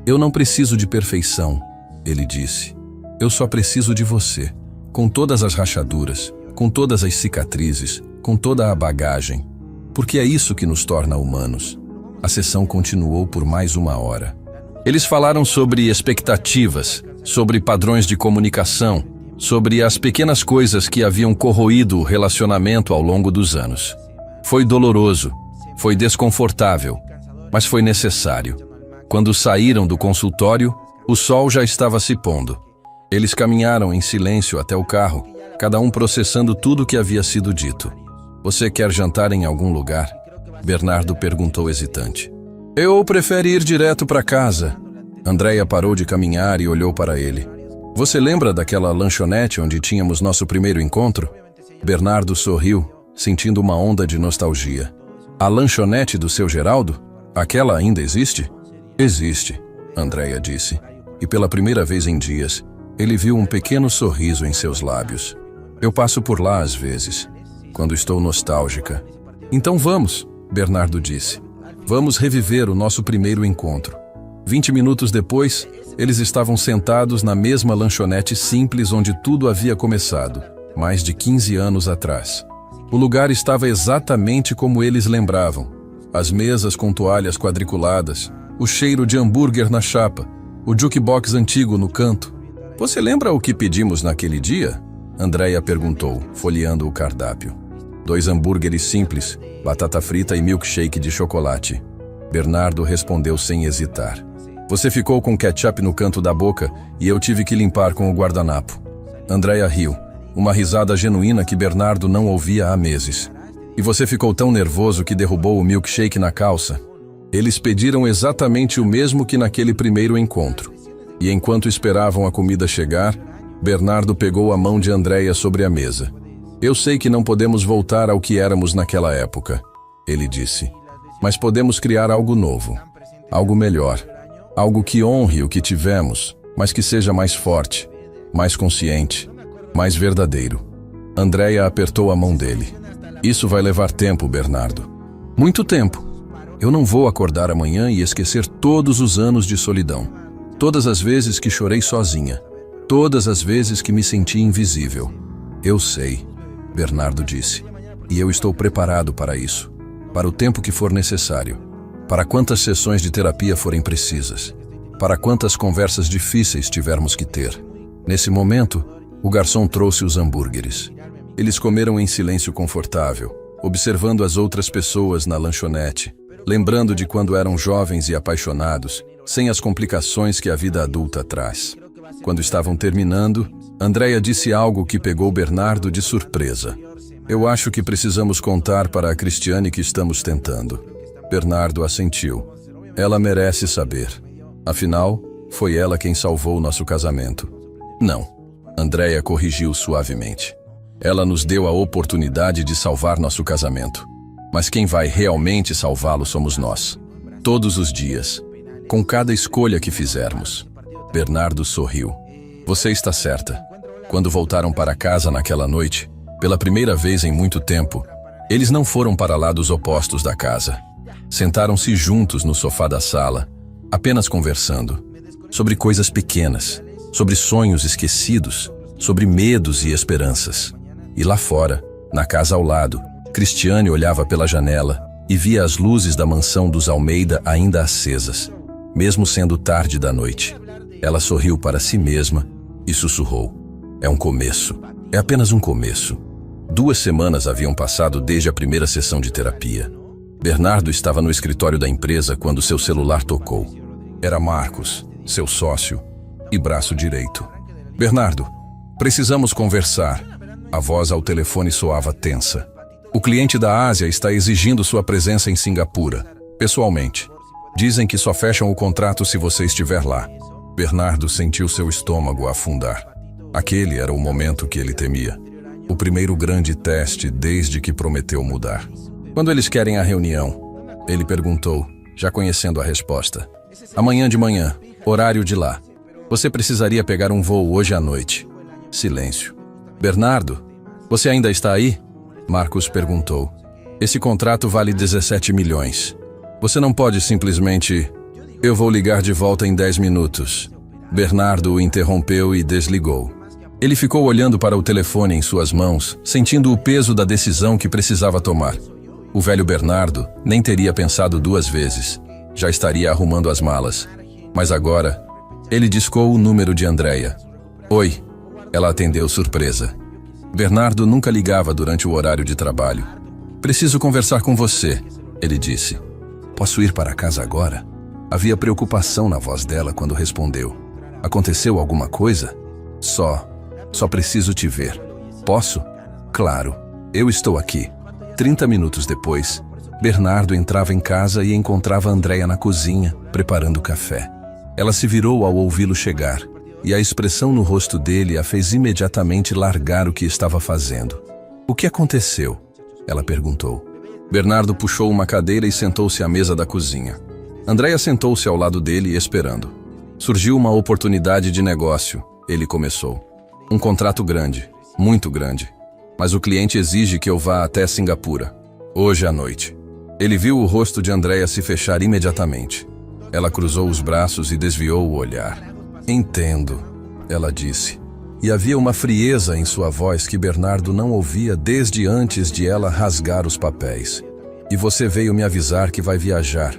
Eu não preciso de perfeição, ele disse. Eu só preciso de você, com todas as rachaduras, com todas as cicatrizes, com toda a bagagem. Porque é isso que nos torna humanos. A sessão continuou por mais 1 hora. Eles falaram sobre expectativas, sobre padrões de comunicação, sobre as pequenas coisas que haviam corroído o relacionamento ao longo dos anos. Foi doloroso, foi desconfortável, mas foi necessário. Quando saíram do consultório, o sol já estava se pondo. Eles caminharam em silêncio até o carro, cada um processando tudo o que havia sido dito. Você quer jantar em algum lugar? Bernardo perguntou hesitante. Eu prefiro ir direto para casa. Andreia parou de caminhar e olhou para ele. Você lembra daquela lanchonete onde tínhamos nosso primeiro encontro? Bernardo sorriu, sentindo uma onda de nostalgia. A lanchonete do seu Geraldo? Aquela ainda existe? Existe, Andreia disse. E pela primeira vez em dias, ele viu um pequeno sorriso em seus lábios. Eu passo por lá às vezes, quando estou nostálgica. Então vamos, Bernardo disse. Vamos reviver o nosso primeiro encontro. 20 minutos depois, eles estavam sentados na mesma lanchonete simples onde tudo havia começado, mais de 15 anos atrás. O lugar estava exatamente como eles lembravam. As mesas com toalhas quadriculadas, o cheiro de hambúrguer na chapa, o jukebox antigo no canto. Você lembra o que pedimos naquele dia? Andreia perguntou, folheando o cardápio. 2 hambúrgueres simples, batata frita e milkshake de chocolate. Bernardo respondeu sem hesitar. Você ficou com ketchup no canto da boca e eu tive que limpar com o guardanapo. Andréia riu, uma risada genuína que Bernardo não ouvia há meses. E você ficou tão nervoso que derrubou o milkshake na calça? Eles pediram exatamente o mesmo que naquele primeiro encontro. E enquanto esperavam a comida chegar, Bernardo pegou a mão de Andréia sobre a mesa. Eu sei que não podemos voltar ao que éramos naquela época, ele disse. Mas podemos criar algo novo, algo melhor, algo que honre o que tivemos, mas que seja mais forte, mais consciente, mais verdadeiro. Andréia apertou a mão dele. Isso vai levar tempo, Bernardo. Muito tempo. Eu não vou acordar amanhã e esquecer todos os anos de solidão. Todas as vezes que chorei sozinha. Todas as vezes que me senti invisível. Eu sei, Bernardo disse. E eu estou preparado para isso. Para o tempo que for necessário. Para quantas sessões de terapia forem precisas. Para quantas conversas difíceis tivermos que ter. Nesse momento, o garçom trouxe os hambúrgueres. Eles comeram em silêncio confortável, observando as outras pessoas na lanchonete, lembrando de quando eram jovens e apaixonados, sem as complicações que a vida adulta traz. Quando estavam terminando, Andréia disse algo que pegou Bernardo de surpresa. Eu acho que precisamos contar para a Cristiane que estamos tentando. Bernardo assentiu. Ela merece saber. Afinal, foi ela quem salvou nosso casamento. Não, Andréia corrigiu suavemente. Ela nos deu a oportunidade de salvar nosso casamento. Mas quem vai realmente salvá-lo somos nós. Todos os dias. Com cada escolha que fizermos. Bernardo sorriu. Você está certa. Quando voltaram para casa naquela noite, pela primeira vez em muito tempo, eles não foram para lados opostos da casa. Sentaram-se juntos no sofá da sala, apenas conversando. Sobre coisas pequenas, sobre sonhos esquecidos, sobre medos e esperanças. E lá fora, na casa ao lado, Cristiane olhava pela janela e via as luzes da mansão dos Almeida ainda acesas, mesmo sendo tarde da noite. Ela sorriu para si mesma e sussurrou. É um começo. É apenas um começo. 2 semanas haviam passado desde a primeira sessão de terapia. Bernardo estava no escritório da empresa quando seu celular tocou. Era Marcos, seu sócio e braço direito. Bernardo, precisamos conversar. A voz ao telefone soava tensa. O cliente da Ásia está exigindo sua presença em Singapura, pessoalmente. Dizem que só fecham o contrato se você estiver lá. Bernardo sentiu seu estômago afundar. Aquele era o momento que ele temia. O primeiro grande teste desde que prometeu mudar. Quando eles querem a reunião? Ele perguntou, já conhecendo a resposta. Amanhã de manhã, horário de lá. Você precisaria pegar um voo hoje à noite. Silêncio. Bernardo, você ainda está aí? Marcos perguntou. Esse contrato vale 17 milhões. Você não pode simplesmente... Eu vou ligar de volta em 10 minutos. Bernardo o interrompeu e desligou. Ele ficou olhando para o telefone em suas mãos, sentindo o peso da decisão que precisava tomar. O velho Bernardo nem teria pensado 2 vezes. Já estaria arrumando as malas. Mas agora, ele discou o número de Andréia. Oi. Ela atendeu surpresa. Bernardo nunca ligava durante o horário de trabalho. Preciso conversar com você, ele disse. Posso ir para casa agora? Havia preocupação na voz dela quando respondeu. Aconteceu alguma coisa? Só preciso te ver. Posso? Claro, eu estou aqui. 30 minutos depois, Bernardo entrava em casa e encontrava Andréia na cozinha, preparando café. Ela se virou ao ouvi-lo chegar, e a expressão no rosto dele a fez imediatamente largar o que estava fazendo. O que aconteceu? Ela perguntou. Bernardo puxou uma cadeira e sentou-se à mesa da cozinha. Andréia sentou-se ao lado dele esperando. Surgiu uma oportunidade de negócio, ele começou. Um contrato grande, muito grande. Mas o cliente exige que eu vá até Singapura, hoje à noite. Ele viu o rosto de Andréia se fechar imediatamente. Ela cruzou os braços e desviou o olhar. Entendo, ela disse. E havia uma frieza em sua voz que Bernardo não ouvia desde antes de ela rasgar os papéis. E você veio me avisar que vai viajar,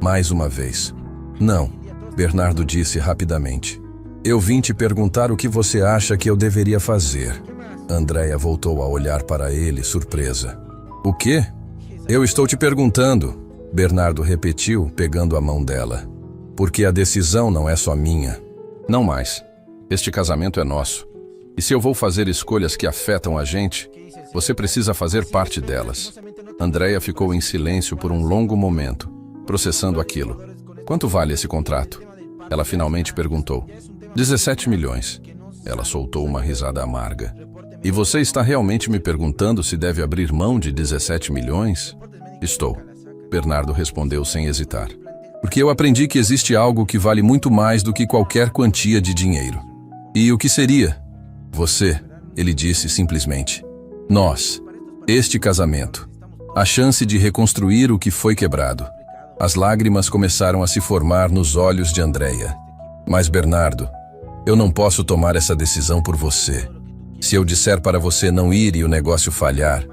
mais uma vez. Não, Bernardo disse rapidamente. Eu vim te perguntar o que você acha que eu deveria fazer. Andréia voltou a olhar para ele, surpresa. O quê? Eu estou te perguntando, Bernardo repetiu, pegando a mão dela. Porque a decisão não é só minha. Não mais. Este casamento é nosso. E se eu vou fazer escolhas que afetam a gente, você precisa fazer parte delas. Andreia ficou em silêncio por um longo momento, processando aquilo. Quanto vale esse contrato? Ela finalmente perguntou. 17 milhões. Ela soltou uma risada amarga. E você está realmente me perguntando se deve abrir mão de 17 milhões? Estou. Bernardo respondeu sem hesitar. Porque eu aprendi que existe algo que vale muito mais do que qualquer quantia de dinheiro. E o que seria? Você, ele disse simplesmente. Nós. Este casamento. A chance de reconstruir o que foi quebrado. As lágrimas começaram a se formar nos olhos de Andreia. Mas Bernardo, eu não posso tomar essa decisão por você. Se eu disser para você não ir e o negócio falhar,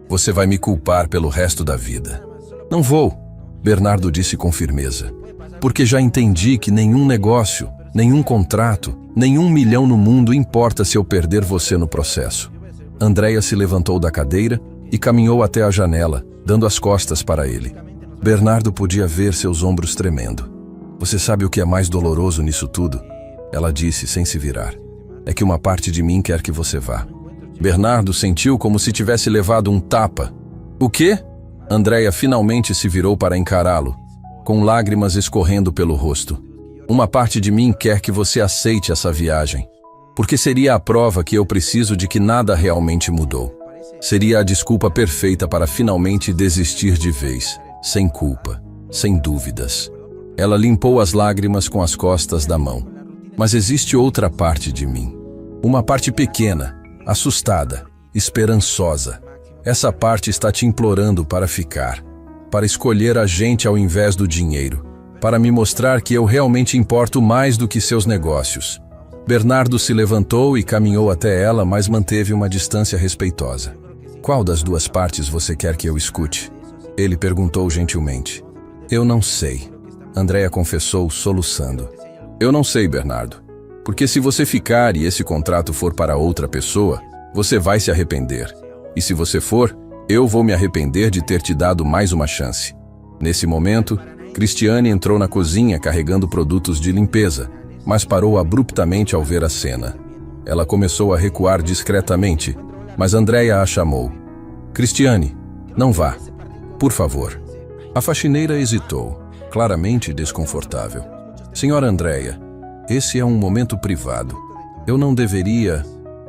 você vai me culpar pelo resto da vida. Não vou, Bernardo disse com firmeza. Porque já entendi que nenhum negócio, nenhum contrato, nenhum milhão no mundo importa se eu perder você no processo. Andreia se levantou da cadeira e caminhou até a janela, dando as costas para ele. Bernardo podia ver seus ombros tremendo. Você sabe o que é mais doloroso nisso tudo? Ela disse sem se virar. É que uma parte de mim quer que você vá. Bernardo sentiu como se tivesse levado um tapa. O quê? Andreia finalmente se virou para encará-lo, com lágrimas escorrendo pelo rosto. Uma parte de mim quer que você aceite essa viagem, porque seria a prova que eu preciso de que nada realmente mudou. Seria a desculpa perfeita para finalmente desistir de vez, sem culpa, sem dúvidas. Ela limpou as lágrimas com as costas da mão. Mas existe outra parte de mim. Uma parte pequena, assustada, esperançosa. Essa parte está te implorando para ficar, para escolher a gente ao invés do dinheiro, para me mostrar que eu realmente importo mais do que seus negócios. Bernardo se levantou e caminhou até ela, mas manteve uma distância respeitosa. Qual das duas partes você quer que eu escute? Ele perguntou gentilmente. Eu não sei, Andreia confessou, soluçando. Eu não sei, Bernardo, porque se você ficar e esse contrato for para outra pessoa, você vai se arrepender. E se você for, eu vou me arrepender de ter te dado mais uma chance. Nesse momento, Cristiane entrou na cozinha carregando produtos de limpeza, mas parou abruptamente ao ver a cena. Ela começou a recuar discretamente, mas Andreia a chamou. Cristiane, não vá. Por favor. A faxineira hesitou, claramente desconfortável. Senhora Andreia, esse é um momento privado. Eu não deveria...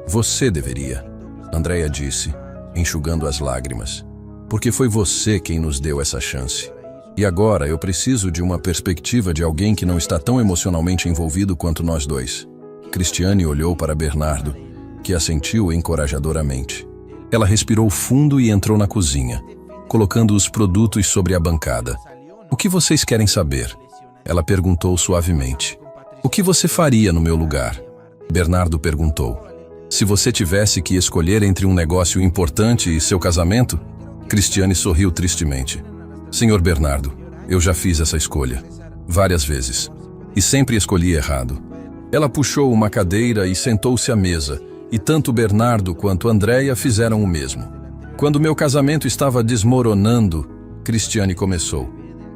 Você deveria, Andreia disse, enxugando as lágrimas. Porque foi você quem nos deu essa chance. E agora eu preciso de uma perspectiva de alguém que não está tão emocionalmente envolvido quanto nós dois. Cristiane olhou para Bernardo, que assentiu encorajadoramente. Ela respirou fundo e entrou na cozinha, colocando os produtos sobre a bancada. O que vocês querem saber? Ela perguntou suavemente. O que você faria no meu lugar? Bernardo perguntou. Se você tivesse que escolher entre um negócio importante e seu casamento? Cristiane sorriu tristemente. Senhor Bernardo, eu já fiz essa escolha. Várias vezes. E sempre escolhi errado. Ela puxou uma cadeira e sentou-se à mesa, e tanto Bernardo quanto Andreia fizeram o mesmo. Quando meu casamento estava desmoronando, Cristiane começou.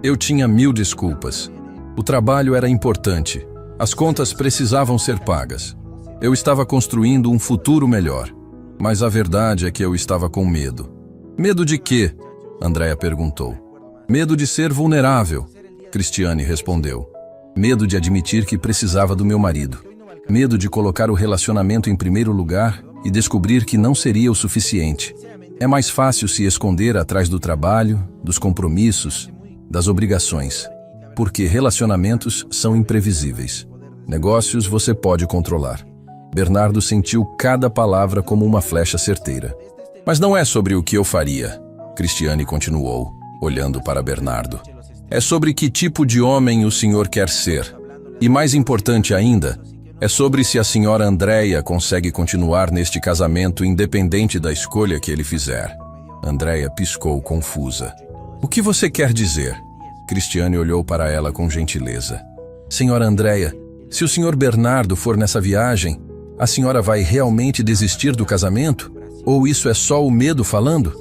Eu tinha 1000 desculpas. O trabalho era importante. As contas precisavam ser pagas. Eu estava construindo um futuro melhor. Mas a verdade é que eu estava com medo. Medo de quê? Andreia perguntou. Medo de ser vulnerável, Cristiane respondeu. Medo de admitir que precisava do meu marido. Medo de colocar o relacionamento em primeiro lugar e descobrir que não seria o suficiente. É mais fácil se esconder atrás do trabalho, dos compromissos, das obrigações. Porque relacionamentos são imprevisíveis. Negócios você pode controlar. Bernardo sentiu cada palavra como uma flecha certeira. Mas não é sobre o que eu faria, Cristiane continuou, olhando para Bernardo. É sobre que tipo de homem o senhor quer ser. E mais importante ainda, é sobre se a senhora Andreia consegue continuar neste casamento independente da escolha que ele fizer. Andreia piscou confusa. O que você quer dizer? Cristiane olhou para ela com gentileza. Senhora Andreia, se o senhor Bernardo for nessa viagem, a senhora vai realmente desistir do casamento? Ou isso é só o medo falando?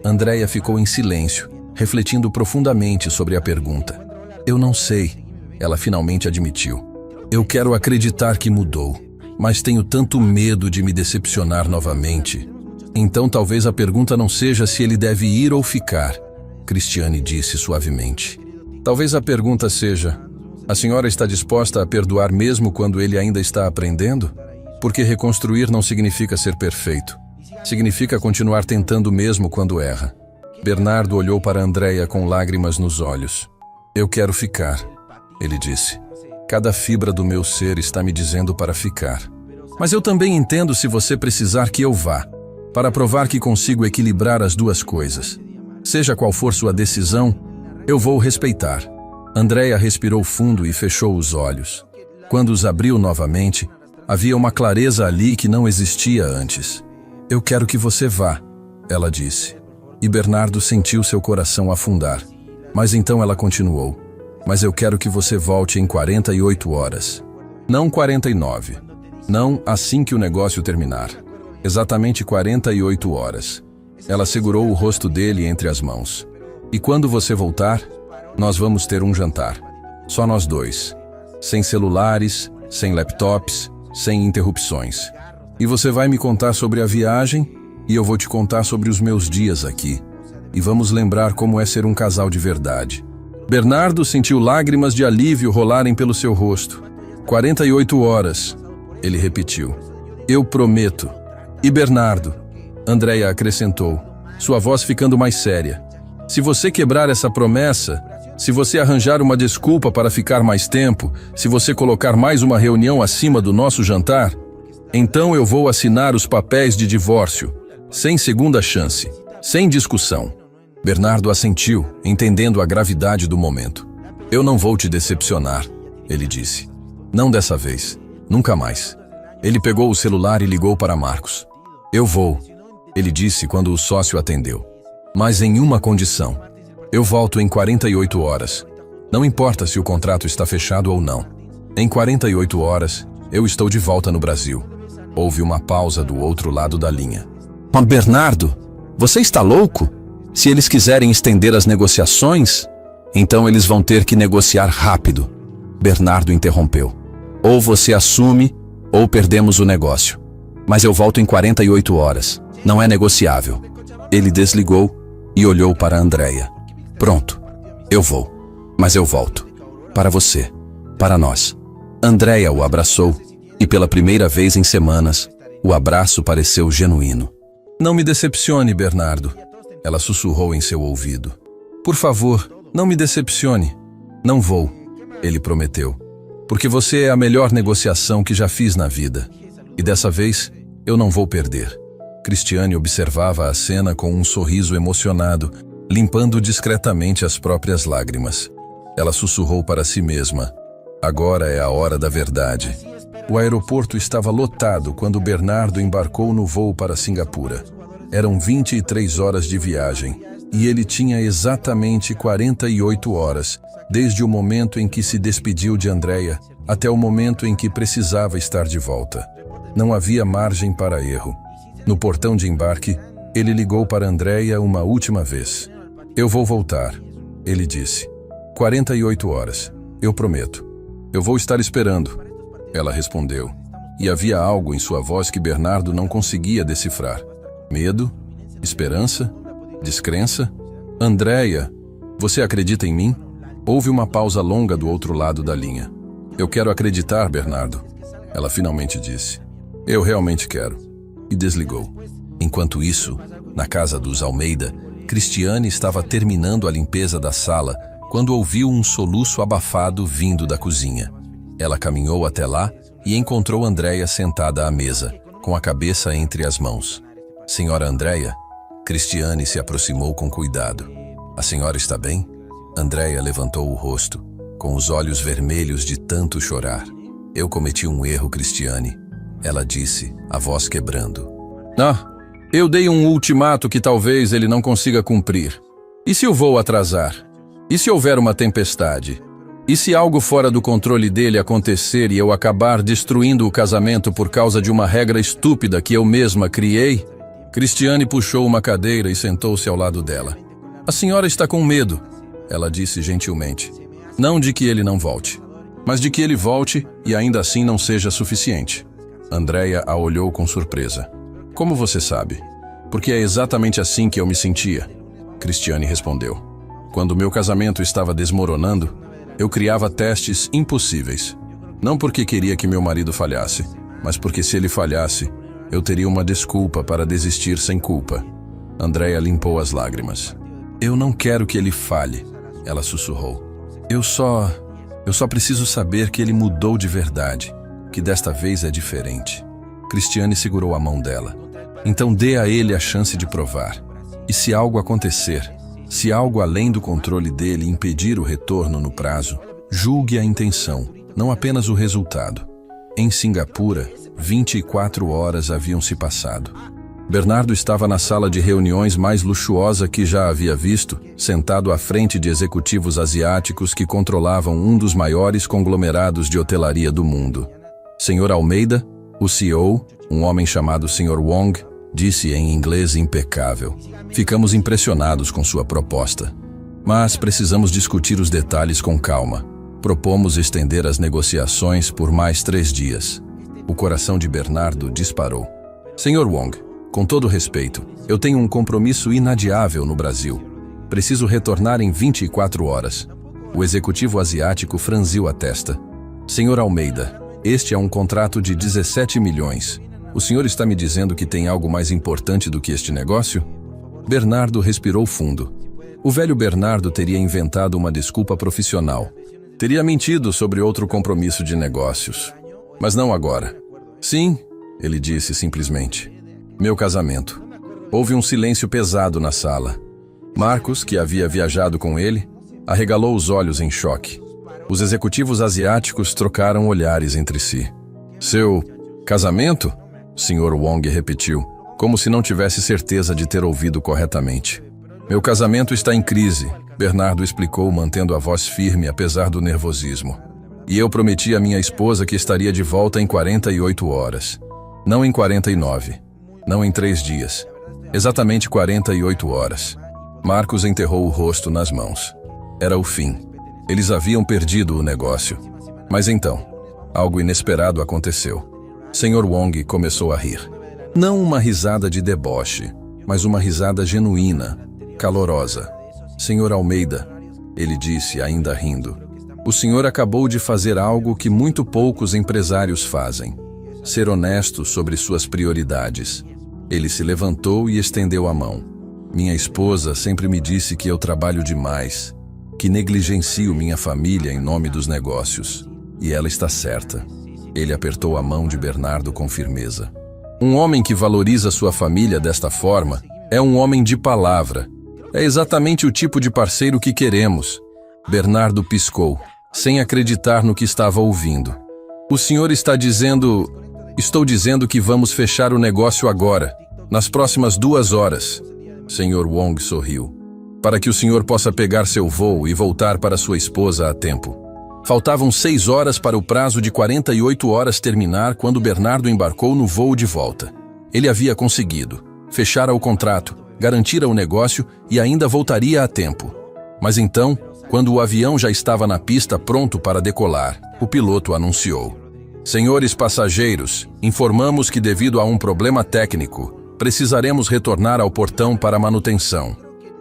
Andreia ficou em silêncio, refletindo profundamente sobre a pergunta. Eu não sei, ela finalmente admitiu. Eu quero acreditar que mudou, mas tenho tanto medo de me decepcionar novamente. Então talvez a pergunta não seja se ele deve ir ou ficar, Cristiane disse suavemente. Talvez a pergunta seja: a senhora está disposta a perdoar mesmo quando ele ainda está aprendendo? Porque reconstruir não significa ser perfeito. Significa continuar tentando mesmo quando erra. Bernardo olhou para Andreia com lágrimas nos olhos. Eu quero ficar, ele disse. Cada fibra do meu ser está me dizendo para ficar. Mas eu também entendo se você precisar que eu vá, para provar que consigo equilibrar as duas coisas. Seja qual for sua decisão, eu vou respeitar. Andreia respirou fundo e fechou os olhos. Quando os abriu novamente, havia uma clareza ali que não existia antes. Eu quero que você vá, ela disse. E Bernardo sentiu seu coração afundar. Mas então ela continuou. Mas eu quero que você volte em 48 horas. Não 49. Não assim que o negócio terminar. Exatamente 48 horas. Ela segurou o rosto dele entre as mãos. E quando você voltar, nós vamos ter um jantar. Só nós dois. Sem celulares, sem laptops, sem interrupções. E você vai me contar sobre a viagem e eu vou te contar sobre os meus dias aqui. E vamos lembrar como é ser um casal de verdade. Bernardo sentiu lágrimas de alívio rolarem pelo seu rosto. 48 horas, ele repetiu. Eu prometo. E Bernardo, Andreia acrescentou, sua voz ficando mais séria. Se você quebrar essa promessa, se você arranjar uma desculpa para ficar mais tempo, se você colocar mais uma reunião acima do nosso jantar, então eu vou assinar os papéis de divórcio, sem segunda chance, sem discussão. Bernardo assentiu, entendendo a gravidade do momento. Eu não vou te decepcionar, ele disse. Não dessa vez, nunca mais. Ele pegou o celular e ligou para Marcos. Eu vou, ele disse quando o sócio atendeu. Mas em uma condição. Eu volto em 48 horas. Não importa se o contrato está fechado ou não. Em 48 horas, eu estou de volta no Brasil. Houve uma pausa do outro lado da linha. Mas Bernardo, você está louco? Se eles quiserem estender as negociações, então eles vão ter que negociar rápido. Bernardo interrompeu. Ou você assume, ou perdemos o negócio. Mas eu volto em 48 horas. Não é negociável. Ele desligou e olhou para Andreia. Pronto, eu vou. Mas eu volto. Para você. Para nós. Andreia o abraçou e pela primeira vez em semanas, o abraço pareceu genuíno. Não me decepcione, Bernardo. Ela sussurrou em seu ouvido. Por favor, não me decepcione. Não vou, ele prometeu. Porque você é a melhor negociação que já fiz na vida. E dessa vez, eu não vou perder. Cristiane observava a cena com um sorriso emocionado, limpando discretamente as próprias lágrimas. Ela sussurrou para si mesma. Agora é a hora da verdade. O aeroporto estava lotado quando Bernardo embarcou no voo para Singapura. Eram 23 horas de viagem, e ele tinha exatamente 48 horas, desde o momento em que se despediu de Andreia até o momento em que precisava estar de volta. Não havia margem para erro. No portão de embarque, ele ligou para Andreia uma última vez. Eu vou voltar, ele disse. 48 horas, eu prometo. Eu vou estar esperando, ela respondeu. E havia algo em sua voz que Bernardo não conseguia decifrar. Medo? Esperança? Descrença? Andreia, você acredita em mim? Houve uma pausa longa do outro lado da linha. Eu quero acreditar, Bernardo, ela finalmente disse. Eu realmente quero. E desligou. Enquanto isso, na casa dos Almeida, Cristiane estava terminando a limpeza da sala quando ouviu um soluço abafado vindo da cozinha. Ela caminhou até lá e encontrou Andreia sentada à mesa, com a cabeça entre as mãos. Senhora Andreia, Cristiane se aproximou com cuidado. A senhora está bem? Andreia levantou o rosto, com os olhos vermelhos de tanto chorar. Eu cometi um erro, Cristiane, ela disse, a voz quebrando. Eu dei um ultimato que talvez ele não consiga cumprir. E se o voo atrasar? E se houver uma tempestade? E se algo fora do controle dele acontecer e eu acabar destruindo o casamento por causa de uma regra estúpida que eu mesma criei? Cristiane puxou uma cadeira e sentou-se ao lado dela. A senhora está com medo, ela disse gentilmente. Não de que ele não volte, mas de que ele volte e ainda assim não seja suficiente. Andrea a olhou com surpresa. Como você sabe? Porque é exatamente assim que eu me sentia. Cristiane respondeu. Quando meu casamento estava desmoronando, eu criava testes impossíveis. Não porque queria que meu marido falhasse, mas porque se ele falhasse, eu teria uma desculpa para desistir sem culpa. Andrea limpou as lágrimas. Eu não quero que ele falhe, ela sussurrou. Eu só preciso saber que ele mudou de verdade, que desta vez é diferente. Cristiane segurou a mão dela. Então dê a ele a chance de provar. E se algo acontecer, se algo além do controle dele impedir o retorno no prazo, julgue a intenção, não apenas o resultado. Em Singapura, 24 horas haviam se passado. Bernardo estava na sala de reuniões mais luxuosa que já havia visto, sentado à frente de executivos asiáticos que controlavam um dos maiores conglomerados de hotelaria do mundo. Sr. Almeida, o CEO, um homem chamado Sr. Wong, disse em inglês impecável. Ficamos impressionados com sua proposta, mas precisamos discutir os detalhes com calma. Propomos estender as negociações por mais 3 dias. O coração de Bernardo disparou. Sr. Wong, com todo respeito, eu tenho um compromisso inadiável no Brasil. Preciso retornar em 24 horas. O executivo asiático franziu a testa. Sr. Almeida, este é um contrato de 17 milhões. O senhor está me dizendo que tem algo mais importante do que este negócio? Bernardo respirou fundo. O velho Bernardo teria inventado uma desculpa profissional. Teria mentido sobre outro compromisso de negócios. Mas não agora. Sim, ele disse simplesmente. Meu casamento. Houve um silêncio pesado na sala. Marcos, que havia viajado com ele, arregalou os olhos em choque. Os executivos asiáticos trocaram olhares entre si. Seu casamento? Sr. Wong repetiu, como se não tivesse certeza de ter ouvido corretamente. Meu casamento está em crise, Bernardo explicou, mantendo a voz firme apesar do nervosismo. E eu prometi à minha esposa que estaria de volta em 48 horas. Não em 49. Não em 3 dias. Exatamente 48 horas. Marcos enterrou o rosto nas mãos. Era o fim. Eles haviam perdido o negócio. Mas então, algo inesperado aconteceu. Sr. Wong começou a rir. Não uma risada de deboche, mas uma risada genuína, calorosa. Sr. Almeida, ele disse, ainda rindo, o senhor acabou de fazer algo que muito poucos empresários fazem. Ser honesto sobre suas prioridades. Ele se levantou e estendeu a mão. Minha esposa sempre me disse que eu trabalho demais, que negligencio minha família em nome dos negócios. E ela está certa. Ele apertou a mão de Bernardo com firmeza. Um homem que valoriza sua família desta forma é um homem de palavra. É exatamente o tipo de parceiro que queremos. Bernardo piscou, sem acreditar no que estava ouvindo. O senhor está dizendo... Estou dizendo que vamos fechar o negócio agora, nas próximas 2 horas. Sr. Wong sorriu. Para que o senhor possa pegar seu voo e voltar para sua esposa a tempo. Faltavam 6 horas para o prazo de 48 horas terminar quando Bernardo embarcou no voo de volta. Ele havia conseguido. Fechara o contrato, garantira o negócio e ainda voltaria a tempo. Mas então, quando o avião já estava na pista pronto para decolar, o piloto anunciou. Senhores passageiros, informamos que devido a um problema técnico, precisaremos retornar ao portão para manutenção.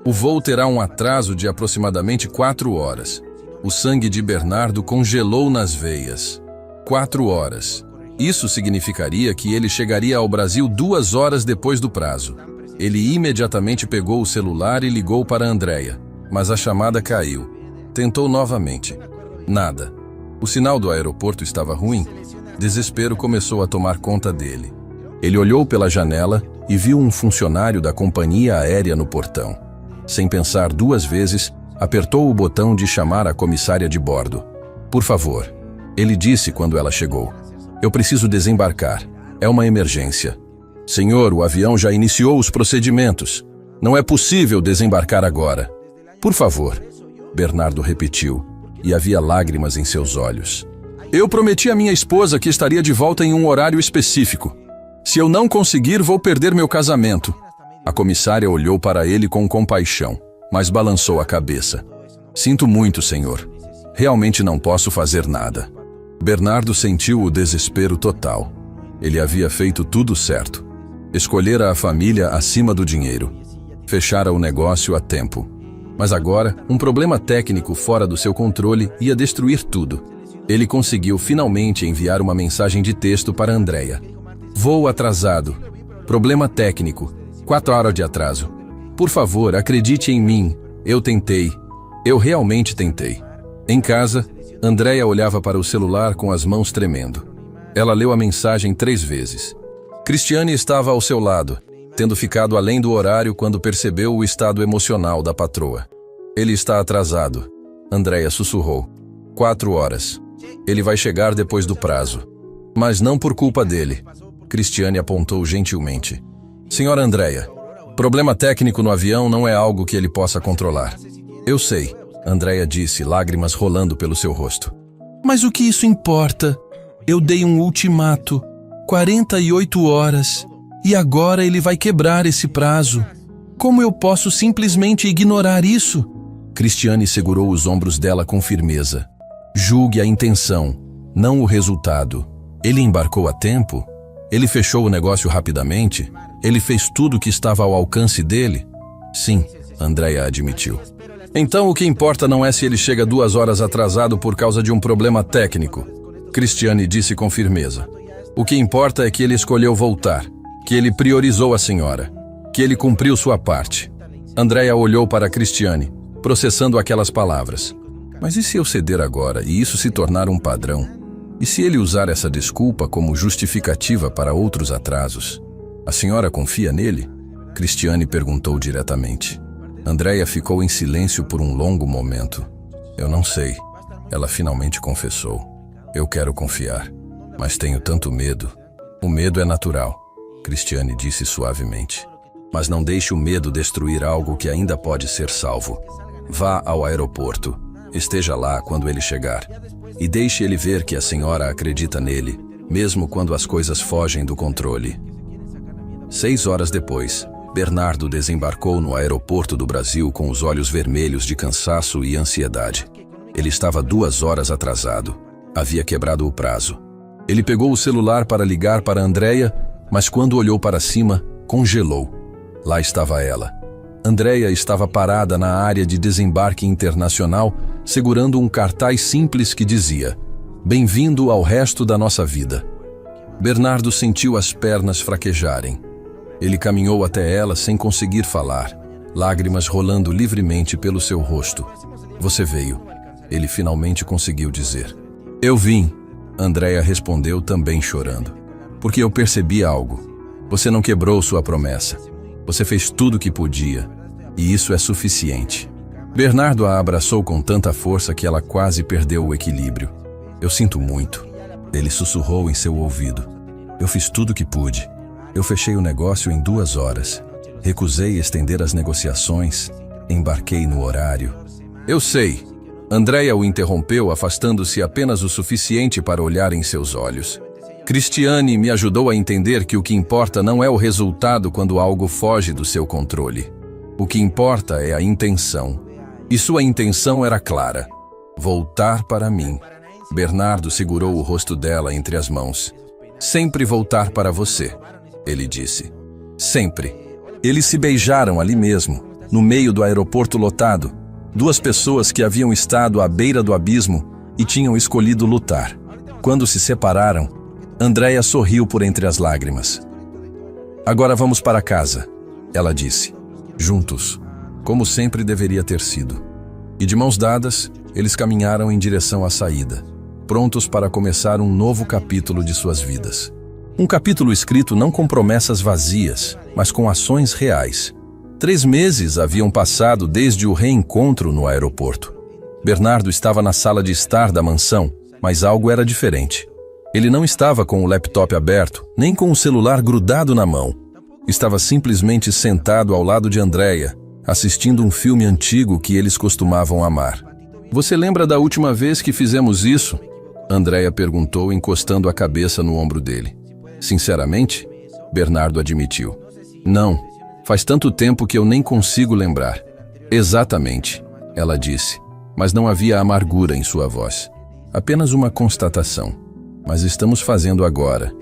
O voo terá um atraso de aproximadamente 4 horas. O sangue de Bernardo congelou nas veias. 4 horas. Isso significaria que ele chegaria ao Brasil 2 horas depois do prazo. Ele imediatamente pegou o celular e ligou para Andrea, mas a chamada caiu. Tentou novamente. Nada. O sinal do aeroporto estava ruim. Desespero começou a tomar conta dele. Ele olhou pela janela e viu um funcionário da companhia aérea no portão. Sem pensar 2 vezes, apertou o botão de chamar a comissária de bordo. Por favor, ele disse quando ela chegou. Eu preciso desembarcar. É uma emergência. Senhor, o avião já iniciou os procedimentos. Não é possível desembarcar agora. Por favor, Bernardo repetiu, e havia lágrimas em seus olhos. Eu prometi à minha esposa que estaria de volta em um horário específico. Se eu não conseguir, vou perder meu casamento. A comissária olhou para ele com compaixão, mas balançou a cabeça. Sinto muito, senhor. Realmente não posso fazer nada. Bernardo sentiu o desespero total. Ele havia feito tudo certo. Escolhera a família acima do dinheiro. Fechara o negócio a tempo. Mas agora, um problema técnico fora do seu controle ia destruir tudo. Ele conseguiu finalmente enviar uma mensagem de texto para Andrea. Voo atrasado. Problema técnico. 4 horas de atraso. Por favor, acredite em mim. Eu tentei. Eu realmente tentei. Em casa, Andrea olhava para o celular com as mãos tremendo. Ela leu a mensagem 3 vezes. Cristiane estava ao seu lado, tendo ficado além do horário quando percebeu o estado emocional da patroa. Ele está atrasado. Andrea sussurrou. 4 horas. Ele vai chegar depois do prazo. Mas não por culpa dele. Cristiane apontou gentilmente. Senhora Andrea, problema técnico no avião não é algo que ele possa controlar. Eu sei, Andrea disse, lágrimas rolando pelo seu rosto. Mas o que isso importa? Eu dei um ultimato. 48 horas. E agora ele vai quebrar esse prazo. Como eu posso simplesmente ignorar isso? Cristiane segurou os ombros dela com firmeza. Julgue a intenção, não o resultado. Ele embarcou a tempo? Ele fechou o negócio rapidamente? Ele fez tudo o que estava ao alcance dele? Sim, Andrea admitiu. Então o que importa não é se ele chega 2 horas atrasado por causa de um problema técnico, Cristiane disse com firmeza. O que importa é que ele escolheu voltar, que ele priorizou a senhora, que ele cumpriu sua parte. Andrea olhou para Cristiane, processando aquelas palavras. Mas e se eu ceder agora e isso se tornar um padrão? E se ele usar essa desculpa como justificativa para outros atrasos? A senhora confia nele? Cristiane perguntou diretamente. Andrea ficou em silêncio por um longo momento. Eu não sei. Ela finalmente confessou. Eu quero confiar, mas tenho tanto medo. O medo é natural, Cristiane disse suavemente. Mas não deixe o medo destruir algo que ainda pode ser salvo. Vá ao aeroporto. Esteja lá quando ele chegar. E deixe ele ver que a senhora acredita nele, mesmo quando as coisas fogem do controle. 6 horas depois, Bernardo desembarcou no aeroporto do Brasil com os olhos vermelhos de cansaço e ansiedade. Ele estava 2 horas atrasado. Havia quebrado o prazo. Ele pegou o celular para ligar para Andrea, mas quando olhou para cima, congelou. Lá estava ela. Andrea estava parada na área de desembarque internacional, segurando um cartaz simples que dizia: Bem-vindo ao resto da nossa vida. Bernardo sentiu as pernas fraquejarem. Ele caminhou até ela sem conseguir falar, lágrimas rolando livremente pelo seu rosto. Você veio. Ele finalmente conseguiu dizer. Eu vim, Andrea respondeu também chorando. Porque eu percebi algo. Você não quebrou sua promessa. Você fez tudo o que podia, e isso é suficiente. Bernardo a abraçou com tanta força que ela quase perdeu o equilíbrio. Eu sinto muito. Ele sussurrou em seu ouvido. Eu fiz tudo o que pude. Eu fechei o negócio em 2 horas. Recusei estender as negociações. Embarquei no horário. Eu sei. Andrea o interrompeu, afastando-se apenas o suficiente para olhar em seus olhos. Cristiane me ajudou a entender que o que importa não é o resultado quando algo foge do seu controle. O que importa é a intenção. E sua intenção era clara. Voltar para mim. Bernardo segurou o rosto dela entre as mãos. Sempre voltar para você, ele disse. Sempre. Eles se beijaram ali mesmo, no meio do aeroporto lotado. 2 pessoas que haviam estado à beira do abismo e tinham escolhido lutar. Quando se separaram, Andrea sorriu por entre as lágrimas. Agora vamos para casa, ela disse. Juntos, como sempre deveria ter sido. E de mãos dadas, eles caminharam em direção à saída, prontos para começar um novo capítulo de suas vidas. Um capítulo escrito não com promessas vazias, mas com ações reais. 3 meses haviam passado desde o reencontro no aeroporto. Bernardo estava na sala de estar da mansão, mas algo era diferente. Ele não estava com o laptop aberto, nem com o celular grudado na mão. Estava simplesmente sentado ao lado de Andrea, assistindo um filme antigo que eles costumavam amar. Você lembra da última vez que fizemos isso? Andrea perguntou, encostando a cabeça no ombro dele. Sinceramente, Bernardo admitiu. Não, faz tanto tempo que eu nem consigo lembrar. Exatamente, ela disse, mas não havia amargura em sua voz. Apenas uma constatação. Mas estamos fazendo agora,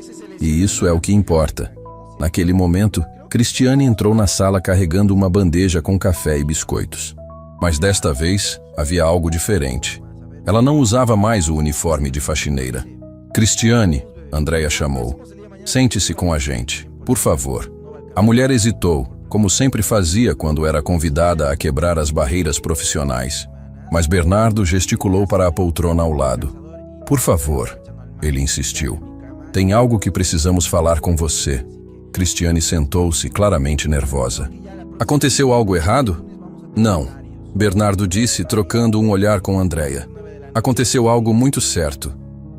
e isso é o que importa. Naquele momento, Cristiane entrou na sala carregando uma bandeja com café e biscoitos. Mas desta vez, havia algo diferente. Ela não usava mais o uniforme de faxineira. Cristiane, Andréia chamou. Sente-se com a gente, por favor. A mulher hesitou, como sempre fazia quando era convidada a quebrar as barreiras profissionais. Mas Bernardo gesticulou para a poltrona ao lado. Por favor, ele insistiu. Tem algo que precisamos falar com você. Cristiane sentou-se, claramente nervosa. Aconteceu algo errado? Não, Bernardo disse, trocando um olhar com Andréia. Aconteceu algo muito certo.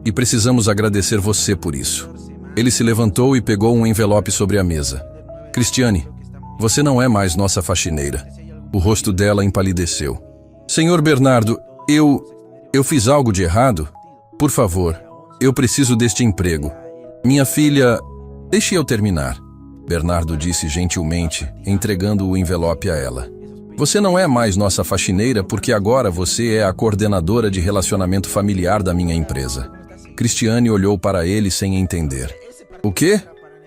E precisamos agradecer você por isso. Ele se levantou e pegou um envelope sobre a mesa. Cristiane, você não é mais nossa faxineira. O rosto dela empalideceu. Senhor Bernardo, eu fiz algo de errado? Por favor, eu preciso deste emprego. Minha filha... Deixe eu terminar. Bernardo disse gentilmente, entregando o envelope a ela. Você não é mais nossa faxineira porque agora você é a coordenadora de relacionamento familiar da minha empresa. Cristiane olhou para ele sem entender. O quê?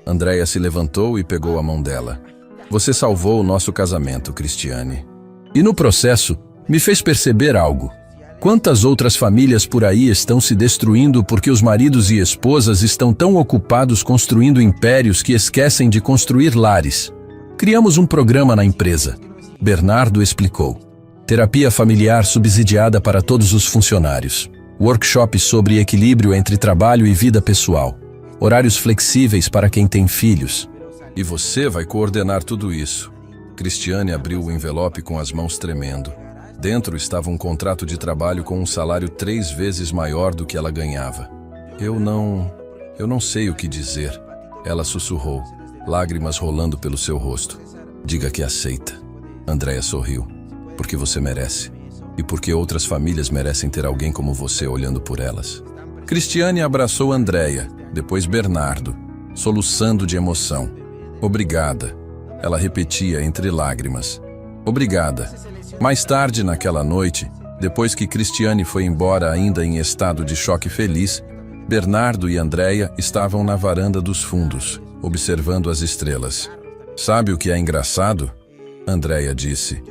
Andréia se levantou e pegou a mão dela. Você salvou o nosso casamento, Cristiane. E no processo, me fez perceber algo. Quantas outras famílias por aí estão se destruindo porque os maridos e esposas estão tão ocupados construindo impérios que esquecem de construir lares? Criamos um programa na empresa. Bernardo explicou. Terapia familiar subsidiada para todos os funcionários. Workshop sobre equilíbrio entre trabalho e vida pessoal. Horários flexíveis para quem tem filhos. E você vai coordenar tudo isso. Cristiane abriu o envelope com as mãos tremendo. Dentro estava um contrato de trabalho com um salário 3 vezes maior do que ela ganhava. Eu não sei o que dizer. Ela sussurrou, lágrimas rolando pelo seu rosto. Diga que aceita. Andréia sorriu. Porque você merece. E porque outras famílias merecem ter alguém como você olhando por elas. Cristiane abraçou Andréia, depois Bernardo, soluçando de emoção. Obrigada. Ela repetia entre lágrimas. Obrigada. Mais tarde naquela noite, depois que Cristiane foi embora ainda em estado de choque feliz, Bernardo e Andréia estavam na varanda dos fundos, observando as estrelas. Sabe o que é engraçado? Andréia disse.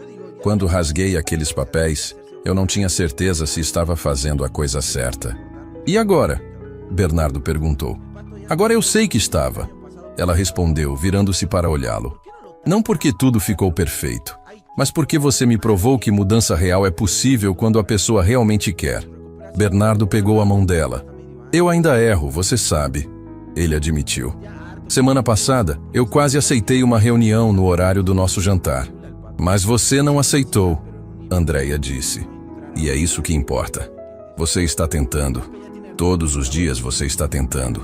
Quando rasguei aqueles papéis, eu não tinha certeza se estava fazendo a coisa certa. E agora? Bernardo perguntou. Agora eu sei que estava. Ela respondeu, virando-se para olhá-lo. Não porque tudo ficou perfeito, mas porque você me provou que mudança real é possível quando a pessoa realmente quer. Bernardo pegou a mão dela. Eu ainda erro, você sabe. Ele admitiu. Semana passada, eu quase aceitei uma reunião no horário do nosso jantar. Mas você não aceitou, Andréia disse. E é isso que importa. Você está tentando. Todos os dias você está tentando.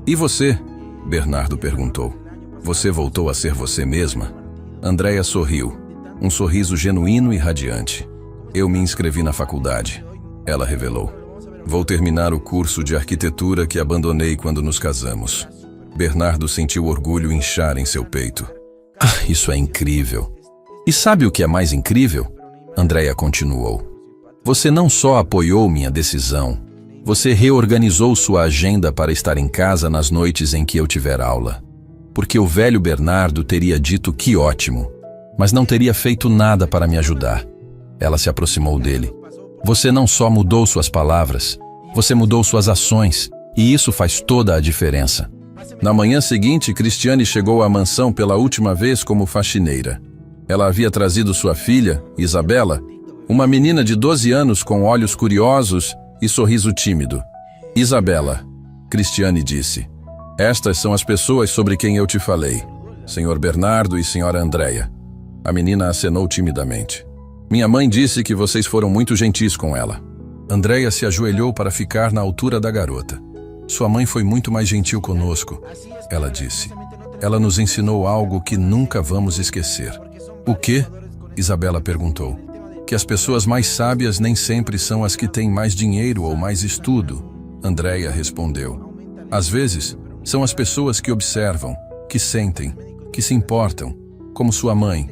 E você? Bernardo perguntou. Você voltou a ser você mesma? Andréia sorriu. Um sorriso genuíno e radiante. Eu me inscrevi na faculdade. Ela revelou. Vou terminar o curso de arquitetura que abandonei quando nos casamos. Bernardo sentiu orgulho inchar em seu peito. Ah, isso é incrível. E sabe o que é mais incrível? Andréia continuou. Você não só apoiou minha decisão, você reorganizou sua agenda para estar em casa nas noites em que eu tiver aula. Porque o velho Bernardo teria dito que ótimo, mas não teria feito nada para me ajudar. Ela se aproximou dele. Você não só mudou suas palavras, você mudou suas ações, e isso faz toda a diferença. Na manhã seguinte, Cristiane chegou à mansão pela última vez como faxineira. Ela havia trazido sua filha, Isabela, uma menina de 12 anos com olhos curiosos e sorriso tímido. Isabela, Cristiane disse, estas são as pessoas sobre quem eu te falei, Sr. Bernardo e Sra. Andréia. A menina acenou timidamente. Minha mãe disse que vocês foram muito gentis com ela. Andréia se ajoelhou para ficar na altura da garota. Sua mãe foi muito mais gentil conosco, ela disse. Ela nos ensinou algo que nunca vamos esquecer. O quê? Isabela perguntou. Que as pessoas mais sábias nem sempre são as que têm mais dinheiro ou mais estudo, Andréia respondeu. Às vezes, são as pessoas que observam, que sentem, que se importam, como sua mãe.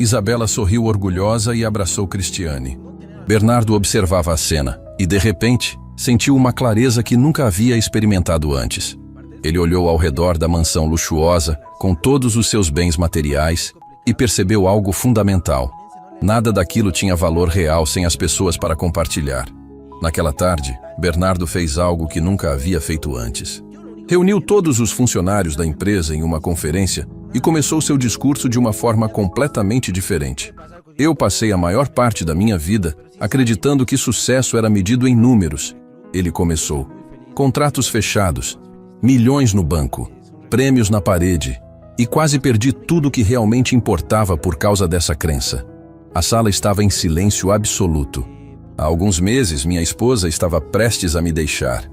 Isabela sorriu orgulhosa e abraçou Cristiane. Bernardo observava a cena e, de repente, sentiu uma clareza que nunca havia experimentado antes. Ele olhou ao redor da mansão luxuosa, com todos os seus bens materiais, e percebeu algo fundamental. Nada daquilo tinha valor real sem as pessoas para compartilhar. Naquela tarde, Bernardo fez algo que nunca havia feito antes. Reuniu todos os funcionários da empresa em uma conferência e começou seu discurso de uma forma completamente diferente. Eu passei a maior parte da minha vida acreditando que sucesso era medido em números. Ele começou. Contratos fechados, milhões no banco, prêmios na parede, e quase perdi tudo que realmente importava por causa dessa crença. A sala estava em silêncio absoluto. Há alguns meses, minha esposa estava prestes a me deixar.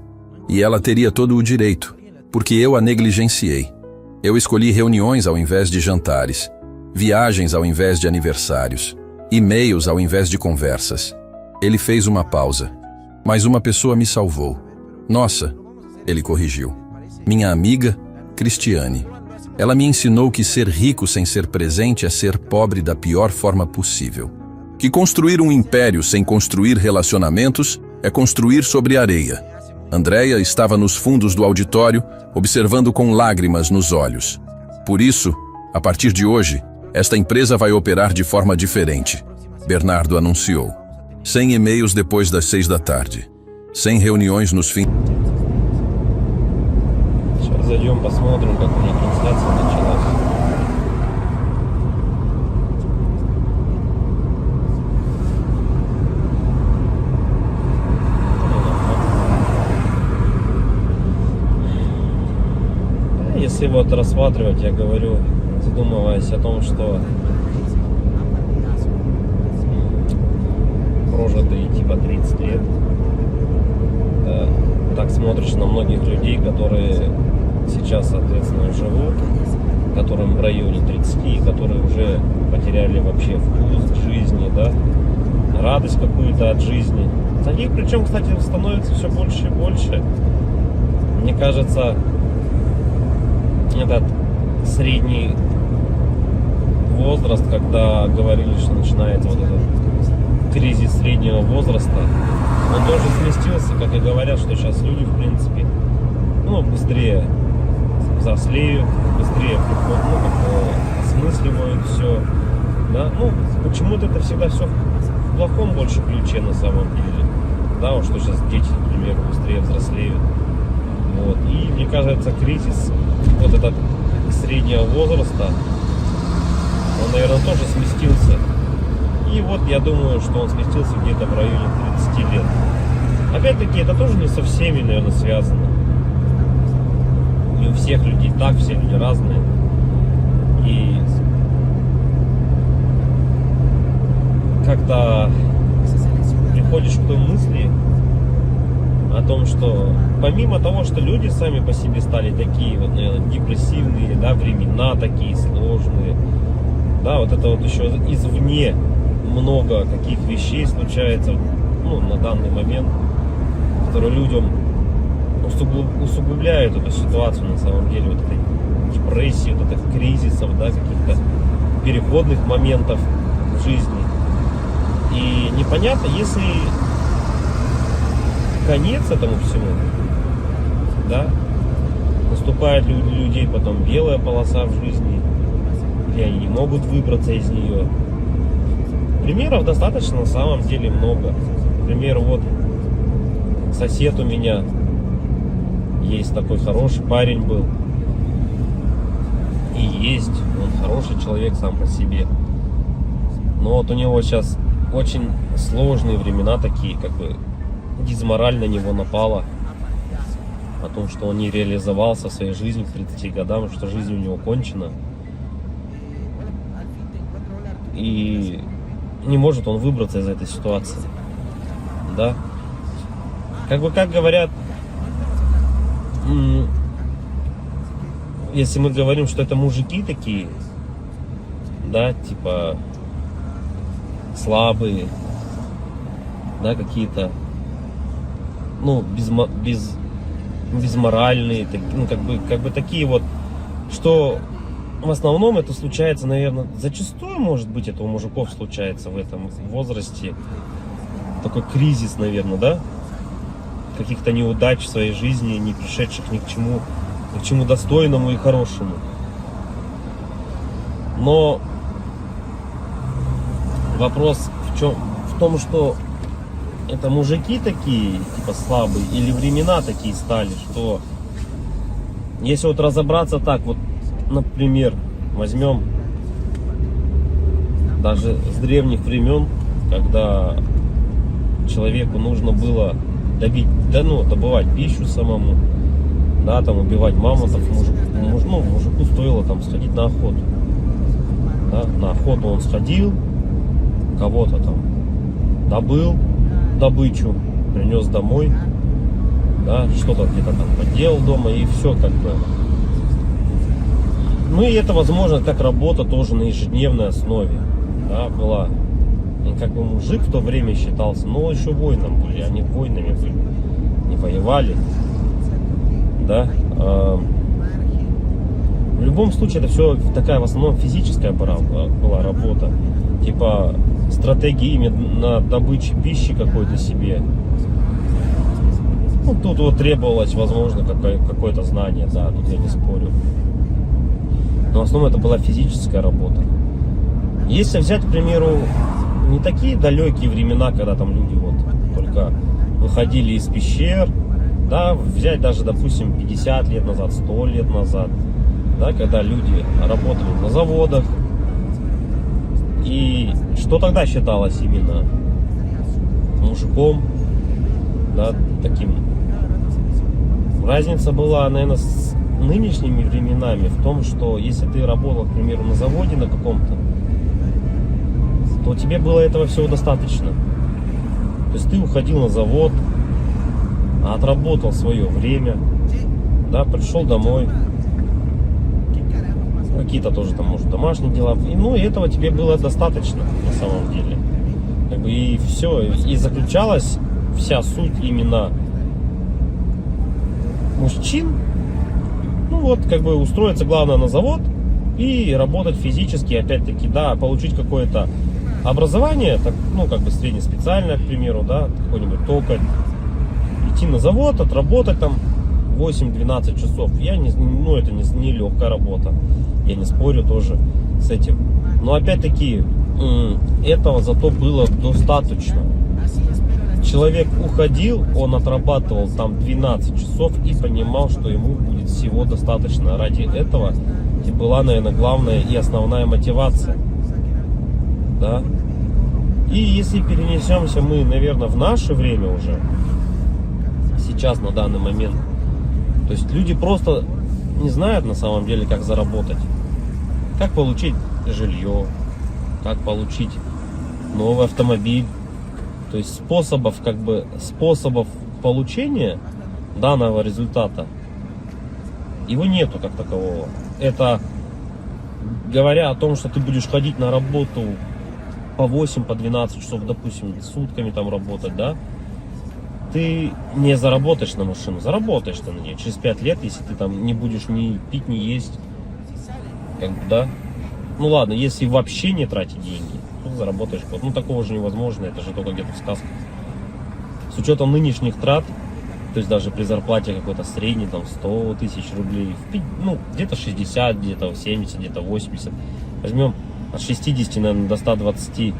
E ela teria todo o direito, porque eu a negligenciei. Eu escolhi reuniões ao invés de jantares, viagens ao invés de aniversários, e-mails ao invés de conversas. Ele fez uma pausa, mas uma pessoa me salvou. Nossa, ele corrigiu. Minha amiga, Cristiane. Ela me ensinou que ser rico sem ser presente é ser pobre da pior forma possível. Que construir um império sem construir relacionamentos é construir sobre areia. Andréia estava nos fundos do auditório, observando com lágrimas nos olhos. Por isso, a partir de hoje, esta empresa vai operar de forma diferente, Bernardo anunciou. Sem e-mails depois das 6 da tarde. Sem reuniões nos fins... Зайдем, посмотрим, как у них трансляция началась. Если вот рассматривать, я говорю, задумываясь о том, что прожитые типа 30 лет, так смотришь на многих людей, которые сейчас, соответственно, живут, которым в районе 30, которые уже потеряли вообще вкус к жизни, да, радость какую-то от жизни. Таких, причем, кстати, становится все больше и больше. Мне кажется, этот средний возраст, когда говорили, что начинается вот этот кризис среднего возраста, он тоже сместился, как и говорят, что сейчас люди, в принципе, быстрее взрослеют, быстрее осмысливают все, да, почему-то это всегда все в плохом больше ключе на самом деле, да, вот что сейчас дети, например, быстрее взрослеют, вот, и мне кажется, кризис вот этот среднего возраста, он, наверное, тоже сместился, и вот я думаю, что он сместился где-то в районе 30 лет. Опять-таки, это тоже не со всеми, наверное, связано. Не у всех людей так, все люди разные. И когда приходишь к той мысли о том, что помимо того, что люди сами по себе стали такие вот, наверное, депрессивные, да, времена такие сложные, да, вот это вот еще извне много каких вещей случается, на данный момент, которые людям усугубляют эту ситуацию на самом деле, вот этой депрессии, вот этих кризисов, да, каких-то переходных моментов в жизни. И непонятно, если конец этому всему, да, наступает у людей потом белая полоса в жизни, и они не могут выбраться из нее. Примеров достаточно на самом деле много. Например, вот сосед у меня есть такой хороший парень был. И есть, он хороший человек сам по себе. Но вот у него сейчас очень сложные времена такие, как бы дизмораль на него напала. О том, что он не реализовался в своей жизни к 30 годам, что жизнь у него кончена. И не может он выбраться из этой ситуации. Да? Как говорят, если мы говорим, что это мужики такие, да, типа слабые, да, какие-то, безморальные, как бы такие вот что в основном это случается, наверное, зачастую, может быть, это у мужиков случается в этом возрасте. Такой кризис, наверное, да? Каких-то неудач в своей жизни, не пришедших ни к чему достойному и хорошему. Но вопрос в том, что это мужики такие, типа слабые, или времена такие стали, что если вот разобраться так, вот, например, возьмем даже с древних времен, когда человеку нужно было добывать пищу самому, да, там убивать мамонтов, мужику стоило там сходить на охоту. Да, на охоту он сходил, кого-то там добыл добычу, принес домой, да, что-то где-то там поделал дома, и все как бы. Ну и это, возможно, как работа тоже на ежедневной основе, да, была. И как бы мужик в то время считался, но еще воином были, они воинами были, не воевали, да. В любом случае это все такая в основном физическая была работа, типа стратегии именно добычи пищи какой-то себе. Ну, тут вот требовалось, возможно, какое-то знание, да, тут я не спорю. Но в основном это была физическая работа. Если взять, к примеру, не такие далекие времена, когда там люди вот только выходили из пещер, да, взять даже, допустим, 50 лет назад, 100 лет назад, да, когда люди работали на заводах, и что тогда считалось именно мужиком, да, таким. Разница была, наверное, с нынешними временами в том, что если ты работал, к примеру, на заводе на каком-то, то тебе было этого всего достаточно. То есть ты уходил на завод, отработал свое время, да, пришел домой, какие-то тоже там, может, домашние дела, и этого тебе было достаточно на самом деле. Как бы и все, и заключалась вся суть именно мужчин. Ну вот, как бы устроиться главное на завод и работать физически, опять-таки, да, получить какое-то образование, так, ну, как бы среднеспециальное, к примеру, да, какой-нибудь токарь, идти на завод, отработать там 8-12 часов. Это не легкая работа, я не спорю тоже с этим. Но опять-таки, этого зато было достаточно. Человек уходил, он отрабатывал там 12 часов и понимал, что ему будет всего достаточно. Ради этого и была, наверное, главная и основная мотивация. Да? И если перенесемся мы, наверное, в наше время уже, сейчас, на данный момент, то есть люди просто не знают на самом деле, как заработать, как получить жилье, как получить новый автомобиль. То есть способов получения данного результата его нету как такового. Это говоря о том, что ты будешь ходить на работу по 8, по 12 часов, допустим, сутками там работать, да, ты не заработаешь на машину, заработаешь ты на нее через 5 лет, если ты там не будешь ни пить, ни есть, как бы, да. Ну ладно, если вообще не тратить деньги, то заработаешь. Ну такого же невозможно, это же только где-то в сказках. С учетом нынешних трат, то есть даже при зарплате какой-то средней, там 100 тысяч рублей, ну где-то 60, где-то 70, где-то 80, возьмем от 60, наверное, до 120,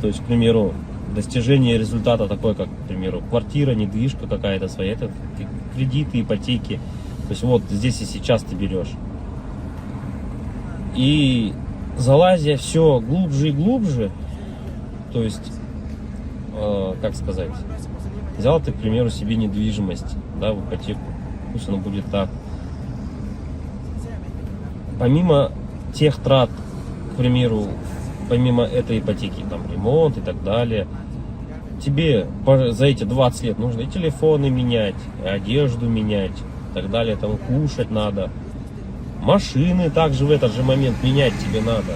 то есть, к примеру, достижение результата такой, как, к примеру, квартира, недвижка какая-то своя, это кредиты, ипотеки, то есть вот здесь и сейчас ты берешь. И залазя все глубже и глубже, то есть, как сказать, взял ты, к примеру, себе недвижимость, да, в ипотеку, пусть оно будет так. Помимо тех трат, к примеру, помимо этой ипотеки, там, ремонт и так далее, тебе за эти 20 лет нужно и телефоны менять, и одежду менять, и так далее, там, кушать надо. Машины также в этот же момент менять тебе надо.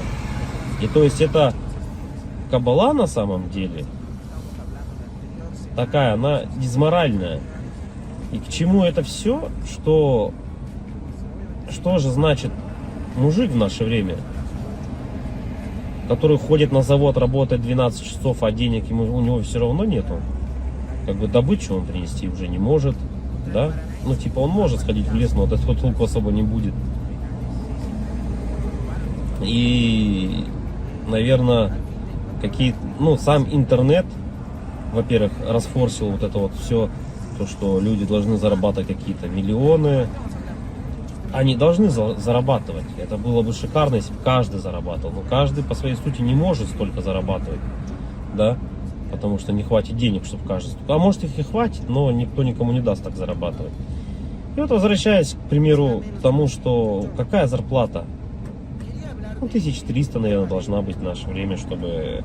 И то есть это кабала на самом деле такая, она дизморальная. И к чему это все, что что же значит мужик в наше время, который ходит на завод, работает 12 часов, а денег у него все равно нету. Как бы добычу он принести уже не может, да? Ну, типа, он может сходить в лес, но от этого толку особо не будет. И, наверное, сам интернет, во-первых, расфорсил вот это вот все, то, что люди должны зарабатывать какие-то миллионы. Они должны зарабатывать. Это было бы шикарно, если бы каждый зарабатывал. Но каждый по своей сути не может столько зарабатывать, да? Потому что не хватит денег, чтобы каждый... А может их и хватит, но никто никому не даст так зарабатывать. И вот возвращаясь, к примеру, к тому, что какая зарплата? 1300, наверное, должна быть в наше время, чтобы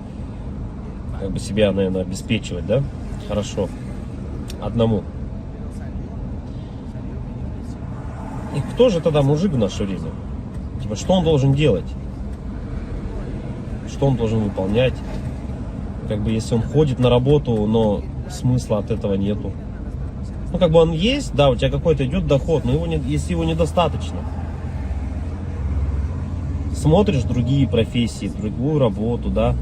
как бы себя, наверное, обеспечивать, да? Хорошо. Одному. И кто же тогда мужик в наше время? Типа, что он должен делать? Что он должен выполнять? Как бы, если он ходит на работу, но смысла от этого нету. Ну, как бы он есть, да, у тебя какой-то идет доход, но если его недостаточно. Смотришь другие профессии, другую работу, да,